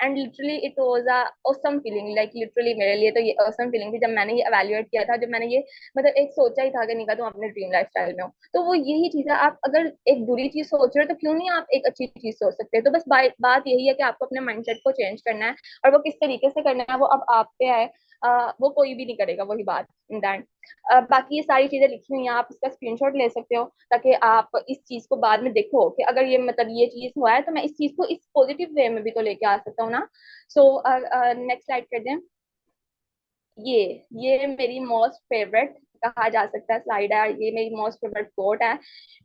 And literally it was a awesome feeling, like literally मेरे लिए तो ये ऑसम फीलिंग थी, जब मैंने ये एवेल्युएट किया था, जब मैंने ये मतलब एक सोचा ही था कि निका तुम अपने ड्रीम लाइफस्टाइल में हो। तो वो यही चीज है, आप अगर एक बुरी चीज सोच रहे हो, तो क्यों नहीं आप एक अच्छी चीज सोच सकते हैं। तो बस बात यही है कि आपको अपने माइंडसेट को चेंज करना है, और वो किस तरीके से करना है वो अब आप पे है। वो कोई भी नहीं करेगा, वही बात इन दैट। बाकी ये सारी चीजें लिखी हुई हैं, आप इसका स्क्रीनशॉट ले सकते हो, ताकि आप इस चीज को बाद में देखो कि अगर ये मतलब ये चीज हुआ है, तो मैं इस चीज को इस पॉजिटिव वे में भी तो लेके आ सकता हूँ ना। नेक्स्ट स्लाइड कर दें। ये ये मेरी मोस्ट फेवरेट कहा जा सकता है स्लाइड है, ये मेरी मोस्ट फेवरेट कोट है।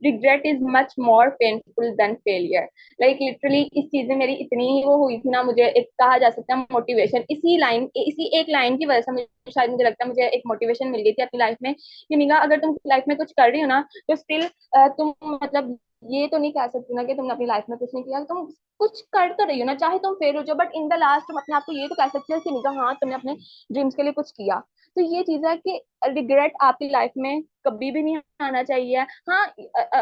Regret is much more painful than failure. Like literally इस चीज में मेरी इतनी वो हुई थी ना, मुझे एक कहा जा सकता है मोटिवेशन, इसी एक लाइन की वजह से मुझे, शायद मुझे लगता है मुझे एक मोटिवेशन मिल गई थी अपनी लाइफ में, कि निगा अगर तुम लाइफ में कुछ कर रही हो ना, तो स्टिल तुम मतलब ये तो नहीं कह सकती ना कि तुमने अपनी लाइफ में कुछ नहीं किया। तुम कुछ कर तो रही हो ना, चाहे तुम फेल हो जाओ, बट इन द लास्ट तुम अपने आप को ये तो कह सकते हो कि निगा हाँ तुमने अपने ड्रीम्स के लिए कुछ किया। तो ये चीज है कि रिग्रेट आपकी लाइफ में कभी भी नहीं आना चाहिए। हाँ,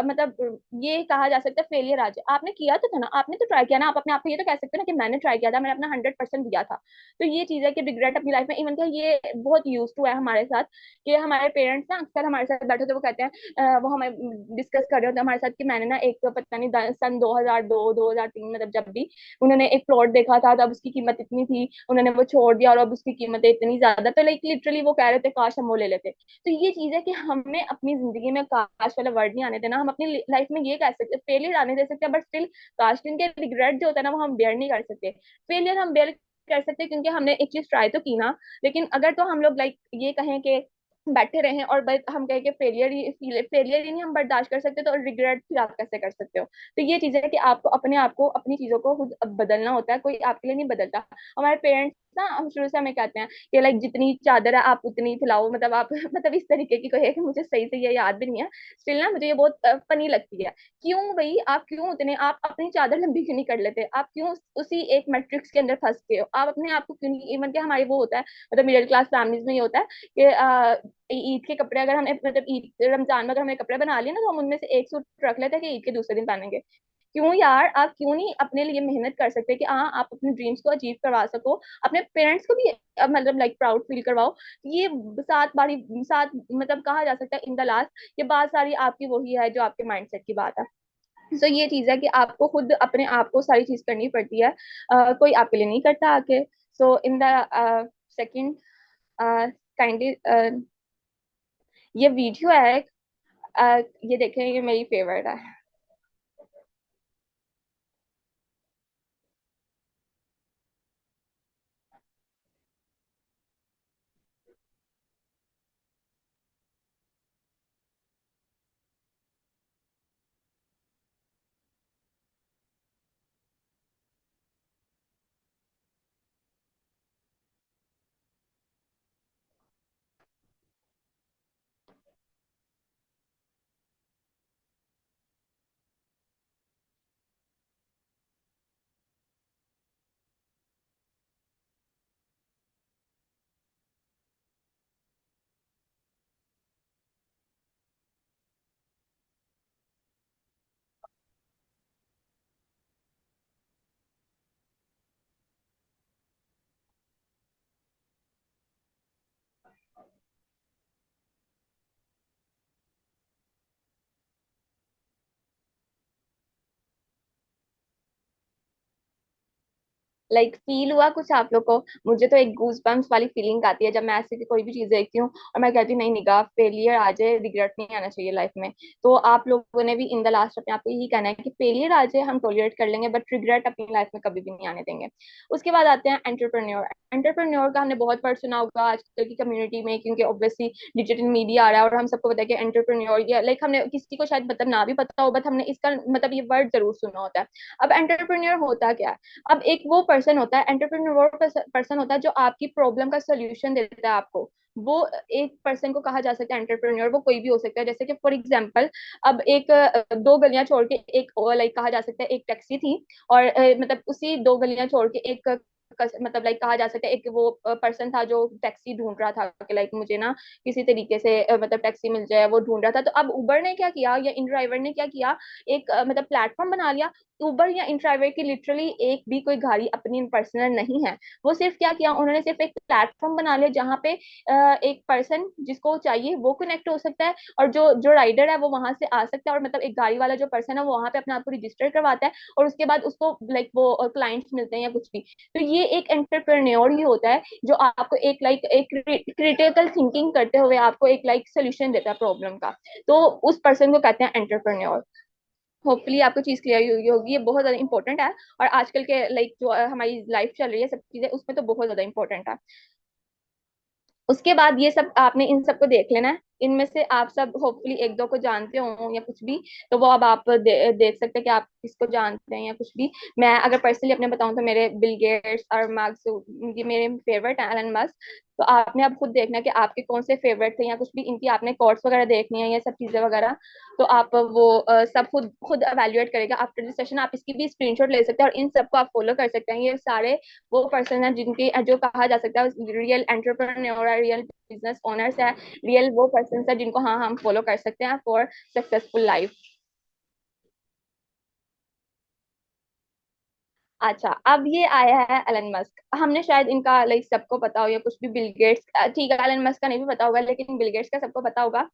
मतलब ये कहा जा सकता है फेलियर आ जाए, आपने किया तो था ना, आपने तो ट्राई किया ना, आप अपने आप को ये तो कह सकते हो ना कि मैंने ट्राई किया था, मैंने अपना 100% दिया था। तो ये चीज है कि रिग्रेट अपनी लाइफ में इवन का ये बहुत यूज टू है हमारे साथ, कि हमारे पेरेंट्स ना अक्सर हमारे साथ बैठे होते वो कहते हैं, वो हमें डिस्कस कर रहे होते हैं हमारे साथ कि मैंने ना एक पता नहीं सन 2002 2003 मतलब जब भी उन्होंने एक प्लॉट देखा था, तब उसकी कीमत इतनी थी, उन्होंने वो छोड़ दिया और अब उसकी कीमत इतनी ज्यादा, तो लाइक लिटरली वो कह रहे थे काश हम वो ले लेते। तो ये चीज है कि हमें अपनी जिंदगी में काश वाला वर्ड नहीं आने देना, हम अपनी लाइफ में ये कह सकते फेलियर आने दे सकते हैं, बट स्टिल काश के रिग्रेट जो होता है ना वो हम बेयर नहीं कर सकते। फेलियर हम बेयर कर सकते हैं क्योंकि हमने एक चीज ट्राई तो की ना। लेकिन अगर तो हम लोग लाइक ये कहें कि बैठे रहे और बस हम कहें कि फेलियर ही नहीं हम बर्दाश्त कर सकते, तो रिग्रेट फिर आप कैसे कर सकते हो। तो ये चीज है कि आपको अपने आप को अपनी चीजों को खुद बदलना होता है, कोई आपके लिए नहीं बदलता। हमारे पेरेंट्स ना हम शुरू से हमें कहते हैं कि लाइक जितनी चादर है आप उतनी फैलाओ, मतलब आप मतलब इस तरीके की कोई है कि मुझे सही से ये याद भी नहीं है, स्टिल ना मुझे ये बहुत फनी लगती है। क्यों भाई, आप क्यों उतने, आप अपनी चादर लंबी क्यों नहीं कर लेते, आप क्यों उसी एक मैट्रिक्स के अंदर फंसते हो, आप अपने आप को क्यों नहीं, इवन के हमारे वो होता है मतलब मिडिल क्लास फैमिलीज में ये होता है कि ईद के कपड़े अगर हमने मतलब ईद रमजान में अगर हमने कपड़े बना लिए ना, तो हम उनमें से एक सूट रख लेते हैं कि ईद के दूसरे दिन पहनेंगे। क्यों यार, आप क्यों नहीं अपने लिए मेहनत कर सकते कि हाँ आप अपने ड्रीम्स को अचीव करवा सको, अपने पेरेंट्स को भी मतलब लाइक प्राउड फील करवाओ। ये सात मतलब कहा जा सकता है इन द लास्ट, ये बात सारी आपकी वही है जो आपके माइंडसेट की बात है। सो ये चीज है कि आपको खुद अपने आप को सारी चीज करनी पड़ती है, कोई आपके लिए नहीं करता आके। सो इन द सेकंड काइंडली ये वीडियो है, ये देखें, ये मेरी फेवरेट है। लाइक फील हुआ कुछ आप लोग को? मुझे तो एक गूज बम्स वाली फीलिंग आती है जब मैं ऐसी कोई भी चीज देखती हूँ और मैं कहती हूँ नहीं निगाह, फेलियर आ जाए, रिग्रेट नहीं आना चाहिए लाइफ में। तो आप लोगों ने भी इन द लास्ट अपने आप को यही कहना है कि फेलियर आ जाए हम टॉलरेट कर लेंगे, बट रिग्रेट अपनी लाइफ में कभी भी नहीं आने देंगे। उसके बाद आते हैं एंटरप्रेन्योर। एंटरप्रेन्योर का हमने बहुत वर्ड सुना होगा आजकल की कम्युनिटी में, क्योंकि ऑब्वियसली डिजिटल मीडिया आ रहा है और हम सबको पता है कि एंटरप्रेन्योर या लाइक हमने किसी को शायद मतलब ना भी पता हो, बट हमने इसका मतलब ये वर्ड जरूर सुना होता है। अब एंटरप्रेन्योर होता क्या है? अब एक वो पर्सन होता है, एंटरप्रेन्योर पर्सन होता है जो आपकी प्रॉब्लम का सोल्यूशन देता है आपको। वो एक पर्सन को कहा जा सकता है एंटरप्रेन्योर, वो कोई भी हो सकता है। जैसे कि फॉर एग्जांपल अब एक दो गलियां छोड़ के एक लाइक कहा जा सकता है एक टैक्सी थी, और मतलब उसी दो गलियां छोड़ के एक मतलब लाइक कहा जा सकता है एक वो पर्सन था जो टैक्सी ढूंढ रहा था कि लाइक मुझे ना किसी तरीके से मतलब टैक्सी मिल जाए, वो ढूंढ रहा था। तो अब उबर ने क्या किया या इन ड्राइवर ने क्या किया, एक मतलब प्लेटफॉर्म बना लिया। उबर या इन ड्राइवर की लिटरली एक भी कोई गाड़ी अपनी पर्सनल नहीं है। वो सिर्फ क्या किया, उन्होंने सिर्फ एक प्लेटफॉर्म बना लिया जहाँ पे एक पर्सन जिसको चाहिए वो कनेक्ट हो सकता है, और जो जो राइडर है वो वहां से आ सकता है, और मतलब एक गाड़ी वाला जो पर्सन है वो वहां पे अपने आप को रजिस्टर करवाता है, और उसके बाद उसको लाइक वो क्लाइंट्स मिलते हैं या कुछ भी। तो ये एक एंटरप्रेन्योर ही होता है जो आपको एक लाइक एक क्रिटिकल थिंकिंग करते हुए आपको एक लाइक सोल्यूशन देता है प्रॉब्लम का। तो उस पर्सन को कहते हैं एंटरप्रेन्योर। होपफुली आपको चीज क्लियर हुई होगी, ये बहुत ज्यादा इंपॉर्टेंट है, और आजकल के लाइक जो हमारी लाइफ चल रही है सब चीजें उसमें तो बहुत ज्यादा इंपॉर्टेंट है। उसके बाद ये सब आपने इन सबको देख लेना है, इनमें से आप सब होपफुली एक दो को जानते हो या कुछ भी, तो वो अब आप देख सकते हैं कि आप किसको जानते हैं या कुछ भी। मैं अगर पर्सनली अपने बताऊं तो मेरे बिल गेट्स और मार्क्स ये मेरे फेवरेट हैं, एलन मस्क। तो आपने अब खुद देखना कि आपके कौन से फेवरेट थे, या कुछ भी इनकी आपने कोर्स वगैरह देखनी है, ये सब चीजें वगैरह। तो आप वो सब खुद खुद एवेल्युएट करेगा आफ्टर दिस सेशन। आप इसकी भी स्क्रीनशॉट ले सकते हैं और इन सबको आप फॉलो कर सकते हैं। ये सारे वो पर्सन है जिनके जो कहा जा सकता है रियल एंटरप्रेन्योर है, रियल बिजनेस ओनर्स है, रियल वो पर्सन है जिनको हाँ हम फॉलो कर सकते हैं फॉर सक्सेसफुल लाइफ। अच्छा, अब ये आया है एलन मस्क। हमने शायद इनका लाइक सबको पता हो, या कुछ भी बिल गेट्स, ठीक है एलन मस्क का नहीं भी पता होगा, लेकिन बिल गेट्स का सबको पता होगा।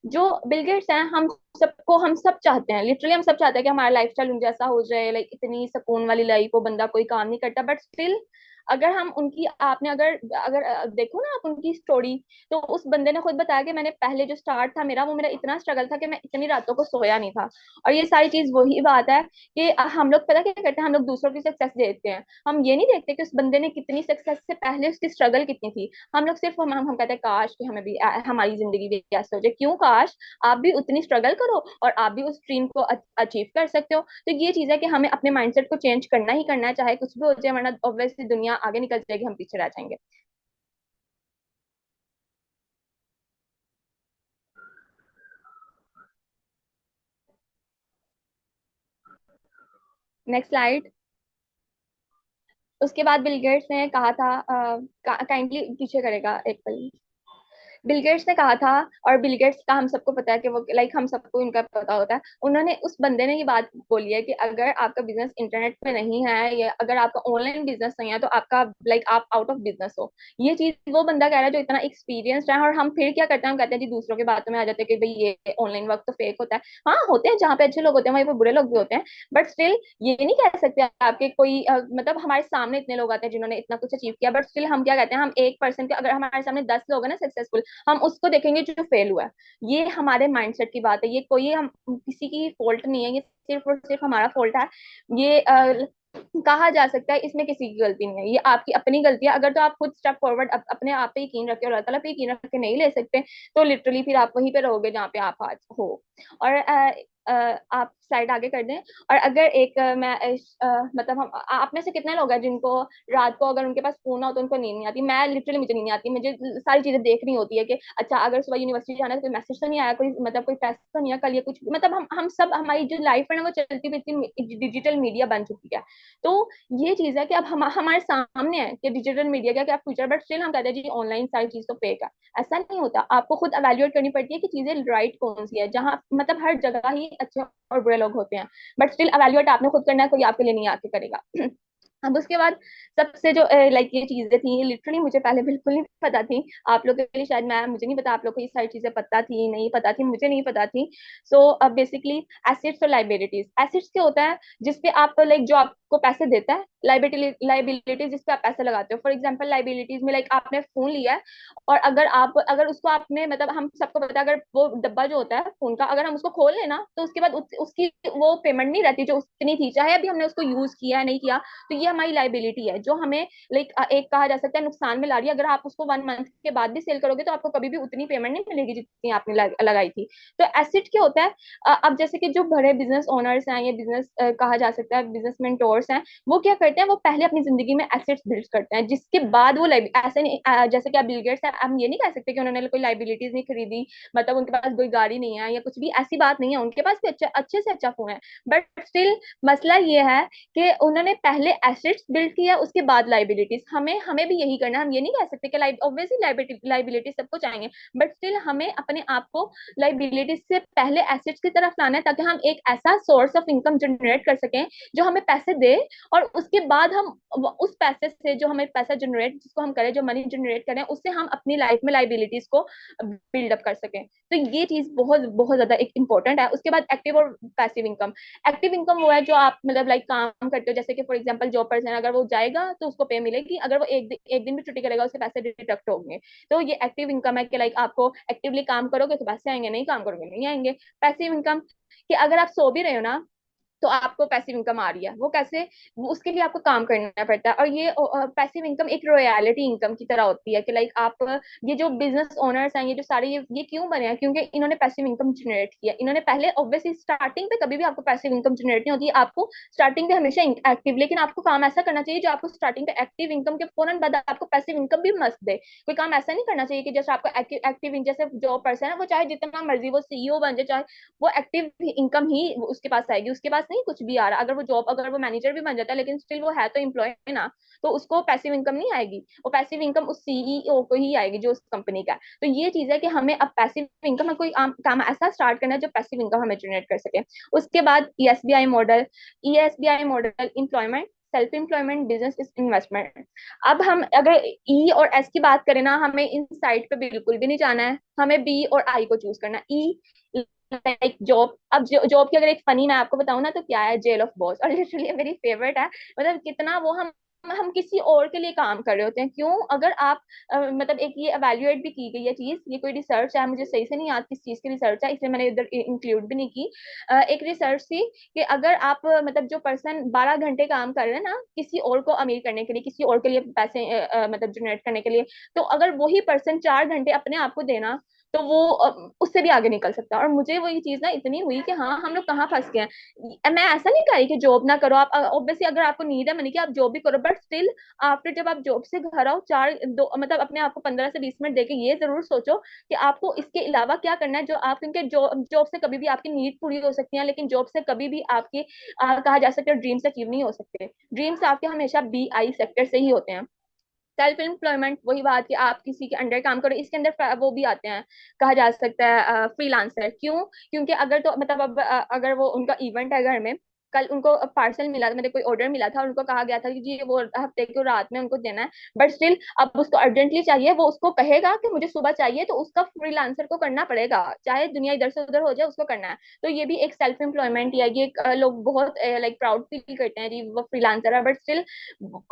जो बिल गेट्स हैं, हम सब चाहते हैं, लिटरली हम सब चाहते हैं कि हमारा लाइफस्टाइल उन जैसा हो जाए, लाइक इतनी सुकून वाली लाइफ हो, बंदा कोई काम नहीं करता, बट स्टिल अगर हम उनकी आपने अगर अगर देखो ना आप उनकी स्टोरी, तो उस बंदे ने खुद बताया कि मैंने पहले जो स्टार्ट था मेरा, वो मेरा इतना स्ट्रगल था कि मैं इतनी रातों को सोया नहीं था। और ये सारी चीज वही बात है कि हम लोग पता क्या करते हैं, हम लोग दूसरों की सक्सेस देखते हैं, हम ये नहीं देखते कि उस बंदे ने कितनी सक्सेस से पहले उसकी स्ट्रगल कितनी थी। हम लोग सिर्फ हम कहते हैं काश कि हमें भी हमारी जिंदगी भी ऐसे हो जाए। क्यों काश? आप भी उतनी स्ट्रगल करो और आप भी उस ड्रीम को अचीव कर सकते हो। तो ये चीज है कि हमें अपने माइंडसेट को चेंज करना ही करना है, चाहे कुछ भी हो जाए, वरना ऑब्वियसली दुनिया आगे निकल जाएगी, हम पीछे रह जाएंगे। Next slide. उसके बाद बिल गेट्स ने कहा था, काइंडली पीछे करेगा एक पल। बिल गेट्स ने कहा था, और बिल गेट्स का हम सबको पता है कि वो लाइक हम सबको इनका पता होता है, उन्होंने उस बंदे ने ये बात बोली है कि अगर आपका बिजनेस इंटरनेट पे नहीं है, या अगर आपका ऑनलाइन बिजनेस नहीं है, तो आपका लाइक आप आउट ऑफ बिजनेस हो। ये चीज वो बंदा कह रहा है जो इतना एक्सपीरियंस्ड है। और हम फिर क्या करते हैं, हम कहते हैं जी दूसरों की बातों में आ जाते हैं कि भाई ये ऑनलाइन वर्क तो फेक होता है। हाँ होते हैं, जहाँ पे अच्छे लोग होते हैं वहीं पे बुरे लोग भी होते हैं, बट स्टिल ये नहीं कह सकते आपके कोई मतलब हमारे सामने इतने लोग आते हैं जिन्होंने इतना कुछ अचीव किया, बट स्टिल हम क्या कहते हैं, हम एक पर्सन के, अगर हमारे सामने 10 लोग हैं ना सक्सेसफुल, हम उसको देखेंगे जो फेल हुआ है। ये हमारे माइंडसेट की बात है, ये कोई हम किसी की फॉल्ट नहीं है, ये सिर्फ और सिर्फ हमारा फॉल्ट है। ये कहा जा सकता है इसमें किसी की गलती नहीं है, ये आपकी अपनी गलती है। अगर तो आप खुद स्टेप फॉरवर्ड अपने आप पे यकीन रखे और अल्लाह ताला पे यकीन रख के नहीं ले सकते, तो लिटरली फिर आप वहीं पे रहोगे जहाँ पे आप आज हो। और आप साइड आगे कर दें। और अगर एक मतलब हम आप में से कितने लोग हैं जिनको रात को अगर उनके पास फोन हो तो उनको नींद नहीं आती? मैं लिटरली, मुझे नींद नहीं आती, मुझे सारी चीजें देखनी होती है कि अच्छा अगर सुबह यूनिवर्सिटी जाना है तो कोई मैसेज तो नहीं आया, कोई मतलब कोई टेस्ट तो नहीं आया कल, या कुछ मतलब हम सब हमारी जो लाइफ है ना वो चलती फिरती डिजिटल मीडिया बन चुकी है। तो ये चीज है कि अब हमारे सामने है कि डिजिटल मीडिया का क्या फ्यूचर, बट स्टिल हम कहते हैं जी ऑनलाइन सारी चीज तो फेक है। ऐसा नहीं होता, आपको खुद एवेल्युएट करनी पड़ती है कि चीजें राइट कौन सी है, जहाँ मतलब हर जगह ही अच्छे और बुरे लोग होते हैं, बट स्टिल एवेल्युएट आपने खुद करना है, कोई आपके लिए नहीं आके करेगा। अब उसके बाद सबसे जो लाइक ये चीजें थी, लिटरली मुझे पहले बिल्कुल नहीं पता थी। आप लोगों के लिए शायद मैं मुझे नहीं पता, आप लोग को ये सारी चीजें पता थी नहीं पता थी, मुझे नहीं पता थी। सो अब बेसिकली एसेट्स और लाइबिलिटीज। एसेट्स क्या होता है? जिसपे आप लाइक जो आपको पैसे देता है। लाइबिलिटीज जिसपे आप पैसे लगाते हो। फॉर एग्जाम्पल लाइबिलिटीज में लाइक आपने फोन लिया है, और अगर उसको आपने मतलब हम सबको पता है, अगर वो डब्बा जो होता है फोन का, अगर हम उसको खोल लेना तो उसके बाद उसकी वो पेमेंट नहीं रहती जो उतनी थी, चाहे अभी हमने उसको यूज किया है नहीं किया। तो ये हमारी लाइबिलिटी है जो हमें लाइक एक कहा जा सकता है नुकसान में ला रही है। अगर आप उसको 1 मंथ के बाद भी सेल करोगे तो आपको कभी भी उतनी पेमेंट नहीं मिलेगी जितनी आपने लगाई थी। तो एसेट क्या होता है? अब जैसे कि जो बड़े बिजनेस ओनर्स हैं, या बिजनेस कहा जा सकता है बिजनेस मेंटोर्स हैं, वो क्या करते हैं, वो पहले अपनी जिंदगी में एसेट्स बिल्ड करते हैं, जिसके बाद वो ऐसे नहीं जैसे कि आप बिल गेट्स हैं, हम ये नहीं कह सकते कि उन्होंने कोई लाइबिलिटीज नहीं खरीदी, मतलब उनके पास कोई गाड़ी नहीं है या कुछ भी, ऐसी बात नहीं है, उनके पास भी अच्छे से अच्छा फोन है। बट स्टिल मसला ये है कि उन्होंने पहले एसेट्स बिल्ड किया, उसके बाद लाइबिलिटीज। हमें हमें भी यही करना है। हम ये नहीं कह सकते कि ऑब्वियसली लाइबिलिटीज सबको चाहेंगे, बट स्टिल हमें अपने आप को लाइबिलिटीज से पहले एसेट्स की तरफ लाना है, ताकि हम एक ऐसा सोर्स ऑफ इनकम जनरेट कर सकें जो हमें पैसे दे, और उसके बाद हम उस पैसे से जो हमें पैसा जनरेट जिसको हम करें, जो मनी जनरेट करें, उससे हम अपनी लाइफ में लाइबिलिटीज को बिल्डअप कर सकें। तो ये चीज बहुत बहुत ज्यादा एक इंपॉर्टेंट है। उसके बाद एक्टिव और पैसिव इनकम। एक्टिव इनकम वो है जो आप मतलब लाइक काम करते हो, जैसे कि फॉर एग्जांपल जॉब पर्सन है, अगर वो जाएगा तो उसको पे मिलेगी, अगर वो एक दिन भी छुट्टी करेगा उसके पैसे डिडक्ट होंगे। तो ये एक्टिव इनकम है कि लाइक आपको एक्टिवली काम करोगे तो पैसे आएंगे, नहीं काम करोगे नहीं आएंगे। पैसिव इनकम कि अगर आप सो भी रहे हो ना, तो आपको पैसिव इनकम आ रही है। वो कैसे? वो उसके लिए आपको काम करना पड़ता है। और ये पैसिव इनकम एक रॉयल्टी इनकम की तरह होती है कि लाइक आप, ये जो बिजनेस ओनर्स हैं, ये जो सारे ये क्यों बने हैं? क्योंकि इन्होंने पैसिव इनकम जनरेट किया। इन्होंने पहले ऑब्वियसली स्टार्टिंग पे कभी भी आपको पैसिव इनकम जनरेट नहीं होती, आपको स्टार्टिंग पे हमेशा एक्टिव, लेकिन आपको काम ऐसा करना चाहिए जो आपको स्टार्टिंग पे एक्टिव इनकम के फौरन बाद आपको पैसिव इनकम भी मस्त दे। कोई काम ऐसा नहीं करना चाहिए कि जैसे आपको एक्टिव जैसे जॉब पर्सन है, वो चाहे जितना मर्जी वो सीईओ बन जाए, चाहे वो एक्टिव इनकम ही उसके पास आएगी, उसके पास नहीं कुछ भी आ रहा। अगर वो जॉब, अगर वो मैनेजर भी बन जाता है लेकिन स्टिल वो है तो एम्प्लॉय ना, तो उसको पैसिव इनकम नहीं आएगी। वो पैसिव इनकम उस सीईओ को ही आएगी जो उस कंपनी का है। तो ये चीज है कि हमें अब पैसिव इनकम में कोई काम ऐसा स्टार्ट करना है जो पैसिव इनकम हमें जनरेट कर सके। उसके बाद ESBI model, ESBI model employment, self employment, business investment. अब हम अगर ई और एस की बात करें ना, हमें इन साइड पे बिल्कुल भी नहीं जाना है, हमें बी और आई को चूज करना है। ई लाइक जॉब। अब जॉब की अगर एक फनी मैं आपको बताऊं ना, तो क्या है, जेल ऑफ बॉस। और लिटरली मेरी फेवरेट है। मतलब कितना वो हम किसी और के लिए काम कर रहे होते हैं। क्यों? अगर आप मतलब एक ये एवेल्युएट भी की गई है चीज, ये कोई रिसर्च है, मुझे सही से नहीं याद किस चीज की रिसर्च है, इसलिए मैंने इधर इंक्लूड भी नहीं की। एक रिसर्च थी कि अगर आप मतलब जो पर्सन 12 घंटे काम कर रहे हैं ना किसी और को अमीर करने के लिए, किसी और के लिए पैसे मतलब जनरेट करने के लिए, तो अगर वही पर्सन 4 घंटे अपने आप को देना, तो वो उससे भी आगे निकल सकता है। और मुझे वो ये चीज ना इतनी हुई कि हाँ, हम लोग कहाँ फंस गए हैं। मैं ऐसा नहीं कह रही कि जॉब ना करो आप, ऑब्वियसली अगर आपको नीड है मनी की, आप जॉब भी करो, बट स्टिल आफ्टर जब आप जॉब से घर आओ, चार दो मतलब अपने आप को 15 से 20 मिनट देके ये जरूर सोचो कि आपको इसके अलावा क्या करना है। जो आप, क्योंकि जॉब से कभी भी आपकी नीड पूरी हो सकती है, लेकिन जॉब से कभी भी आपके कहा जा सकता है ड्रीम्स अचीव नहीं हो सकते। ड्रीम्स आपके हमेशा बी आई सेक्टर से ही होते हैं। सेल्फ एम्प्लॉयमेंट, वही बात कि आप किसी के अंडर काम करो, इसके अंदर वो भी आते हैं, कहा जा सकता है फ्रीलांसर। क्यों? क्योंकि अगर तो मतलब अब अगर वो उनका इवेंट है घर में, कल उनको पार्सल मिला, मतलब कोई ऑर्डर मिला था और उनको कहा गया था कि जी वो हफ्ते को रात में उनको देना है, बट स्टिल अब उसको अर्जेंटली चाहिए, वो उसको कहेगा कि मुझे सुबह चाहिए, तो उसका फ्रीलांसर को करना पड़ेगा, चाहे दुनिया इधर से उधर हो जाए, उसको करना है। तो ये भी एक सेल्फ एम्प्लॉयमेंट है। ये लोग बहुत लाइक प्राउड फील करते हैं जी वो फ्रीलांसर है, बट स्टिल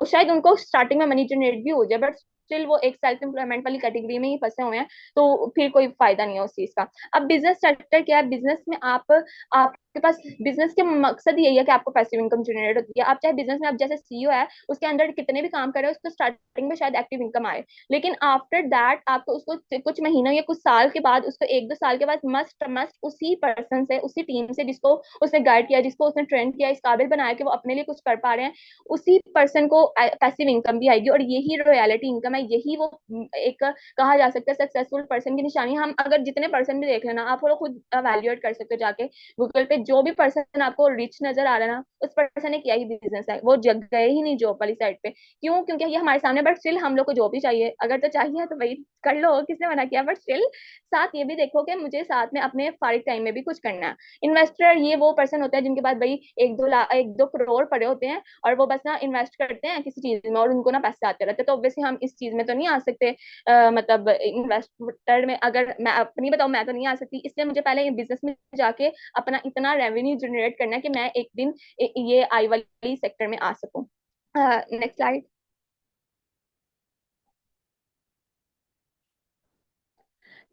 शायद उनको स्टार्टिंग में मनी जनरेट भी हो जाए, बट स्टिल वो एक सेल्फ एम्प्लॉयमेंट वाली कैटेगरी में ही फंसे हुए हैं। तो फिर कोई फायदा नहीं है उस चीज का। अब बिजनेस सेक्टर क्या है? बिजनेस में आपके पास बिजनेस के मकसद यही है कि आपको पैसिव इनकम जनरेट होती है। आप चाहे बिजनेस में, आप जैसे सीईओ है, उसके अंदर कितने भी काम कर रहे हो, उसको स्टार्टिंग में शायद एक्टिव इनकम आए, लेकिन आफ्टर दैट आपको उसको कुछ महीनों या कुछ साल के बाद, उसको 1-2 साल के बाद मस्ट मस्ट उसी पर्सन से, उसी टीम से जिसको उसने गाइड किया, जिसको उसने ट्रेन किया, इस काबिल बनाया कि वो अपने लिए कुछ कर पा रहे हैं, उसी पर्सन को पैसिव इनकम भी आएगी। और यही रॉयल्टी इनकम है, यही वो एक कहा जा सकता है सक्सेसफुल पर्सन की निशानी। हम अगर जितने पर्सन भी देख लेना, आप लोग खुद वैल्यूएट कर सकते हो जाके गूगल पे, जो भी पर्सन आपको रिच नजर आ रहा है ना, उस पर्सन ने किया ही बिजनेस है, वो जग गए ही नहीं जॉब वाली साइड पे। क्यों? क्योंकि ये हमारे सामने, बट स्टिल हम लोग को जॉब ही चाहिए। अगर तो चाहिए तो भाई कर लो, किसने मना किया, बट स्टिल साथ ये भी देखो कि मुझे साथ में अपने फारिग टाइम में भी कुछ करना है। इन्वेस्टर ये वो पर्सन होता है जिनके पास भाई 1-2 करोड़ पड़े होते हैं, और वो बस ना इन्वेस्ट करते हैं किसी चीज में और उनको ना पैसे आते रहते हैं। तो ऑब्वियसली हम इस चीज में तो नहीं आ सकते। मतलब इन्वेस्टर में अगर मैं अपनी बताऊं, मैं तो नहीं आ सकती। इसलिए मुझे पहले बिजनेस में जाके अपना इतना रेवेन्यू जनरेट करना है कि मैं एक दिन ये आई वाली सेक्टर में आ सकूं। Next slide.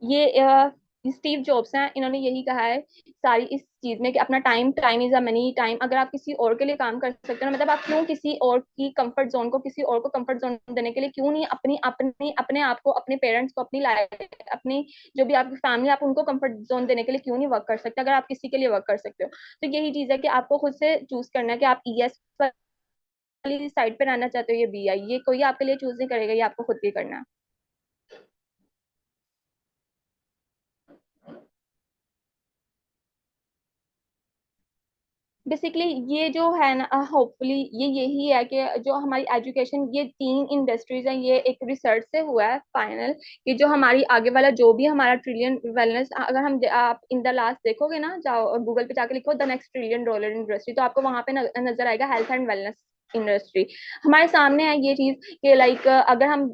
ये स्टीव जॉब्स हैं, इन्होंने यही कहा है सारी इस चीज में कि अपना time, time is a money. Time अगर आप किसी और के लिए काम कर सकते हो, मतलब आप क्यों किसी और की कंफर्ट जोन को, किसी और को कंफर्ट जोन देने के लिए क्यों नहीं अपनी अपनी अपने आप को, अपने पेरेंट्स को, अपनी लाइफ, अपनी जो भी आपकी फैमिली, आप उनको कंफर्ट जोन देने के लिए क्यों नहीं वर्क कर सकते, अगर आप किसी के लिए वर्क कर सकते हो। तो यही चीज है कि आपको खुद से चूज करना है कि आप ईएस वाली साइड पे रहना चाहते हो या बी आई, ये कोई आपके लिए चूज नहीं करेगा, ये आपको खुद ही करना है। बेसिकली ये जो है ना, होपफुली ये यही है कि जो हमारी एजुकेशन, ये 3 इंडस्ट्रीज हैं, ये एक रिसर्च से हुआ है फाइनल, कि जो हमारी आगे वाला जो भी हमारा ट्रिलियन वेलनेस, अगर हम आप इन द लास्ट देखोगे ना, जाओ गूगल पे जाके लिखो the next trillion dollar industry, तो आपको वहां पे नजर आएगा हेल्थ एंड वेलनेस इंडस्ट्री। हमारे सामने है ये चीज कि लाइक अगर हम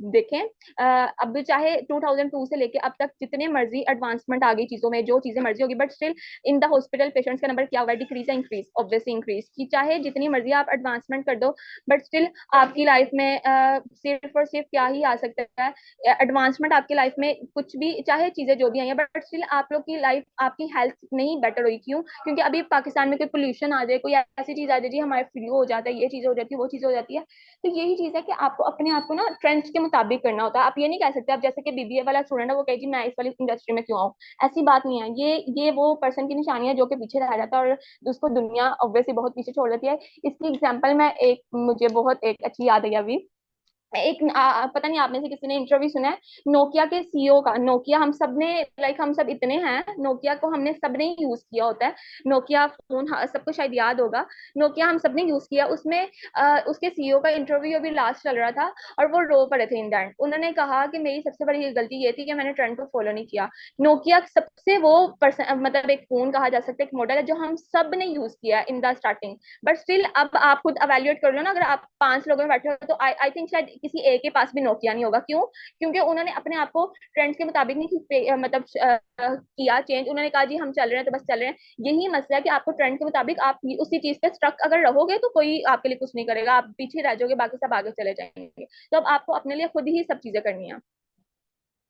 देखें अब चाहे 2002 से लेके अब तक जितने मर्जी एडवांसमेंट आ गई चीजों में, जो चीजें मर्जी होगी, but still in the hospital patients का नंबर क्या हुआ है? डिक्रीज या इंक्रीज? Obviously increase. कि चाहे जितनी मर्जी आप एडवांसमेंट कर दो, बट स्टिल आपकी लाइफ में सिर्फ और सिर्फ क्या ही आ सकता है? एडवांसमेंट आपकी लाइफ में कुछ भी, चाहे चीजें जो भी आई है, बट स्टिल आप लोग की लाइफ, आपकी हेल्थ नहीं बेटर हुई। क्यों? क्योंकि अभी पाकिस्तान में कोई पोल्यूशन आ जाए, कोई ऐसी चीज आ जाए जी हमारे फ्लू हो जाता है, ये चीज हो जाती है, वो चीज हो जाती है। तो यही चीज है कि आपको अपने आप को ना ट्रेंड्स के मुताबिक करना होता है। आप ये नहीं कह सकते, आप जैसे कि बीबीए वाला स्टूडेंट है वो कहे जी मैं इस वाली इंडस्ट्री में क्यों आऊँ। ऐसी बात नहीं है। ये वो पर्सन की निशानी है जो कि पीछे रह जाता है और उसको दुनिया ऑब्वियसली बहुत पीछे छोड़ देती है। इसकी एग्जाम्पल मैं एक, मुझे बहुत एक अच्छी याद है अभी। एक पता नहीं आप में से किसी ने इंटरव्यू सुना है नोकिया के सीईओ का। नोकिया हम सब ने, लाइक हम सब इतने हैं, नोकिया को हमने सबने यूज किया होता है। नोकिया फोन सबको शायद याद होगा। नोकिया हम सबने यूज किया। उसमें उसके सीईओ का इंटरव्यू अभी लास्ट चल रहा था और वो रो पड़े थे इन द एंड। उन्होंने कहा कि मेरी सबसे बड़ी गलती ये थी कि मैंने ट्रेंड को फॉलो नहीं किया। नोकिया सबसे वो पर्सन, मतलब एक फोन कहा जा सकता है, एक मॉडल है जो हम सब ने यूज किया in the starting. But still अब आप खुद अवेल्युएट कर लो ना, अगर आप 5 लोगों में बैठे हो तो आई थिंक शायद किसी एक के पास भी नोकिया नहीं होगा। क्यों? क्योंकि उन्होंने अपने आप को ट्रेंड्स के मुताबिक नहीं मतलब किया चेंज। उन्होंने कहा जी हम चल रहे हैं तो बस चल रहे हैं। यही मसला है कि आपको ट्रेंड के मुताबिक आप उसी चीज पे स्ट्रक अगर रहोगे तो कोई आपके लिए कुछ नहीं करेगा, आप पीछे रह जाओगे, बाकी सब आगे चले जाएंगे। तो अब आपको अपने लिए खुद ही सब चीजें करनी है।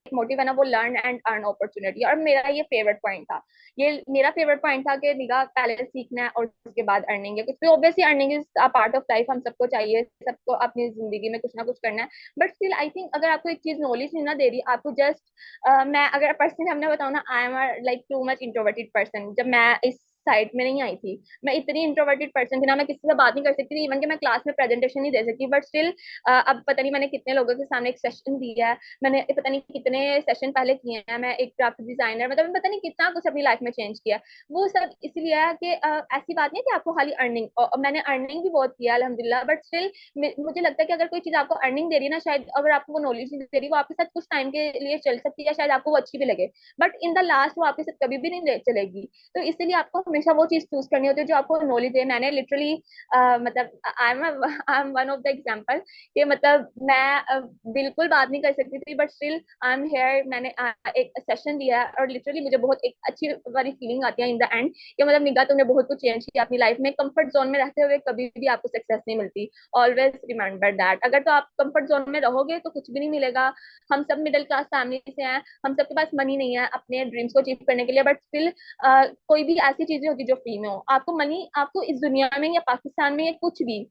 मोटिव है ना वो लर्न एंड अर्न अपॉर्चुनिटी। और मेरा ये फेवरेट पॉइंट था, ये मेरा फेवरेट पॉइंट था कि निगाह पहले सीखना है और उसके बाद अर्निंग है। कुछ भी obviously earning is a part of life, हम सबको चाहिए, सबको अपनी जिंदगी में कुछ ना कुछ करना है। बट स्टिल आई थिंक अगर आपको एक चीज नॉलेज नहीं ना दे रही आपको, जस्ट मैं अगर पर्सनली हमने बताऊँ ना, I am like too much introverted person. जब मैं इस साइड में नहीं आई थी, मैं इतनी इंट्रोवर्टेड पर्सन थी ना, मैं किसी से बात नहीं कर सकती थी, इवन कि मैं क्लास में प्रेजेंटेशन नहीं दे सकती। बट स्टिल अब पता नहीं मैंने कितने लोगों के सामने एक सेशन दिया है, मैंने पता नहीं कितने सेशन पहले किए हैं, मैं एक ग्राफिक डिजाइनर, मतलब पता नहीं कितना कुछ अपनी लाइफ में चेंज किया। वो सब इसलिए है कि ऐसी बात नहीं है कि आपको खाली अर्निंग, और मैंने अर्निंग भी बहुत किया अल्हम्दुलिल्लाह। बट स्टिल मुझे लगता है कि अगर कोई चीज आपको अर्निंग दे रही है ना, शायद अगर आपको वो नॉलेज नहीं दे रही, वो आपके साथ कुछ टाइम के लिए चल सकती है, शायद आपको वो अच्छी भी लगे, बट इन द लास्ट वो आपके साथ कभी भी नहीं चलेगी। तो इसलिए आपको हमेशा वो चीज चूज करनी होती है जो आपको नॉलेज है। मैंने लिटरली मतलब I am one of the example कि मतलब मैं बिल्कुल बात नहीं कर सकती थी, but still I am hair. मैंने एक सेशन दिया है और लिटरली मुझे बहुत एक अच्छी वाली फीलिंग आती है इन द एंड कि मतलब निगाह तुमने बहुत कुछ चेंज किया अपनी लाइफ में। कंफर्ट जोन में रहते हुए कभी भी आपको सक्सेस नहीं मिलती। Always remember that. अगर तो आप कंफर्ट जोन में रहोगे तो कुछ भी नहीं मिलेगा। हम सब मिडिल क्लास फैमिली से हैं, हम सबके पास मनी नहीं है अपने ड्रीम्स को अचीव करने के लिए, बट स्टिल कोई भी ऐसी चीजें होती जो फ्री में हो। आपको मनी, आपको इस दुनिया में या पाकिस्तान में या कुछ भी,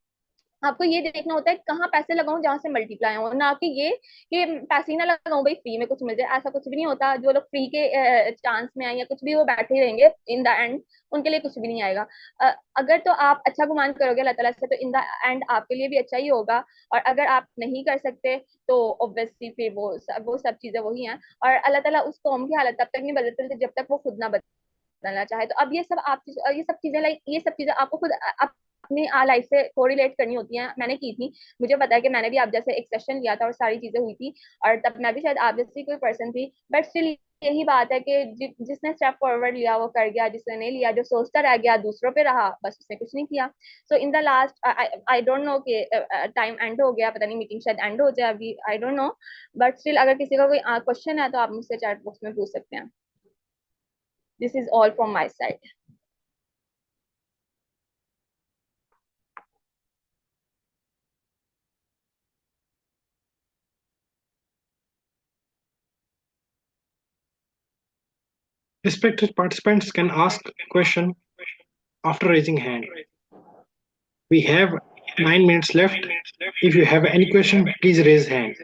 आपको ये देखना होता है कहाँ पैसे लगाऊं जहां से मल्टीप्लाई हो, ना कि ये कि पैसे ही ना लगाऊं भाई फ्री में कुछ मिल जाए। ऐसा कुछ भी नहीं होता। जो लोग फ्री के चांस में आए या कुछ भी, वो बैठे ही रहेंगे इन द एंड, उनके लिए कुछ भी नहीं आएगा। अगर तो आप अच्छा गुमान करोगे अल्लाह ताला से तो इन द एंड आपके लिए भी अच्छा ही होगा। और अगर आप नहीं कर सकते तो ऑब्वियसली फिर वो सब चीजें वही हैं। और अल्लाह ताला उस कौम की हालत तब तक नहीं बदलते जब तक वो खुद ना बदलना चाहे। तो अब ये सब आप ये सब चीजें, लाइक ये सब चीजें आपको खुद अपनी लाइफ से कोरिलेट करनी होती हैं। मैंने की थी, मुझे पता है कि मैंने भी आप जैसे एक सेशन लिया था और सारी चीजें हुई थी, और तब मैं भी शायद आप जैसी कोई पर्सन थी। बट स्टिल यही बात है कि जिसने स्टेप फॉरवर्ड लिया वो कर गया, जिसने नहीं लिया, जो सोचता रह गया दूसरों पे रहा, बस उसने कुछ नहीं किया। So in the last I don't know कि टाइम एंड हो गया, पता नहीं मीटिंग शायद एंड हो जाए अभी, आई डोंट नो। बट स्टिल अगर किसी का कोई क्वेश्चन है तो आप मुझसे चैट बॉक्स में पूछ सकते हैं। This is all from my side. Respected participants can ask question after raising hand. We have 9 minutes left. If you have any question, please raise hand.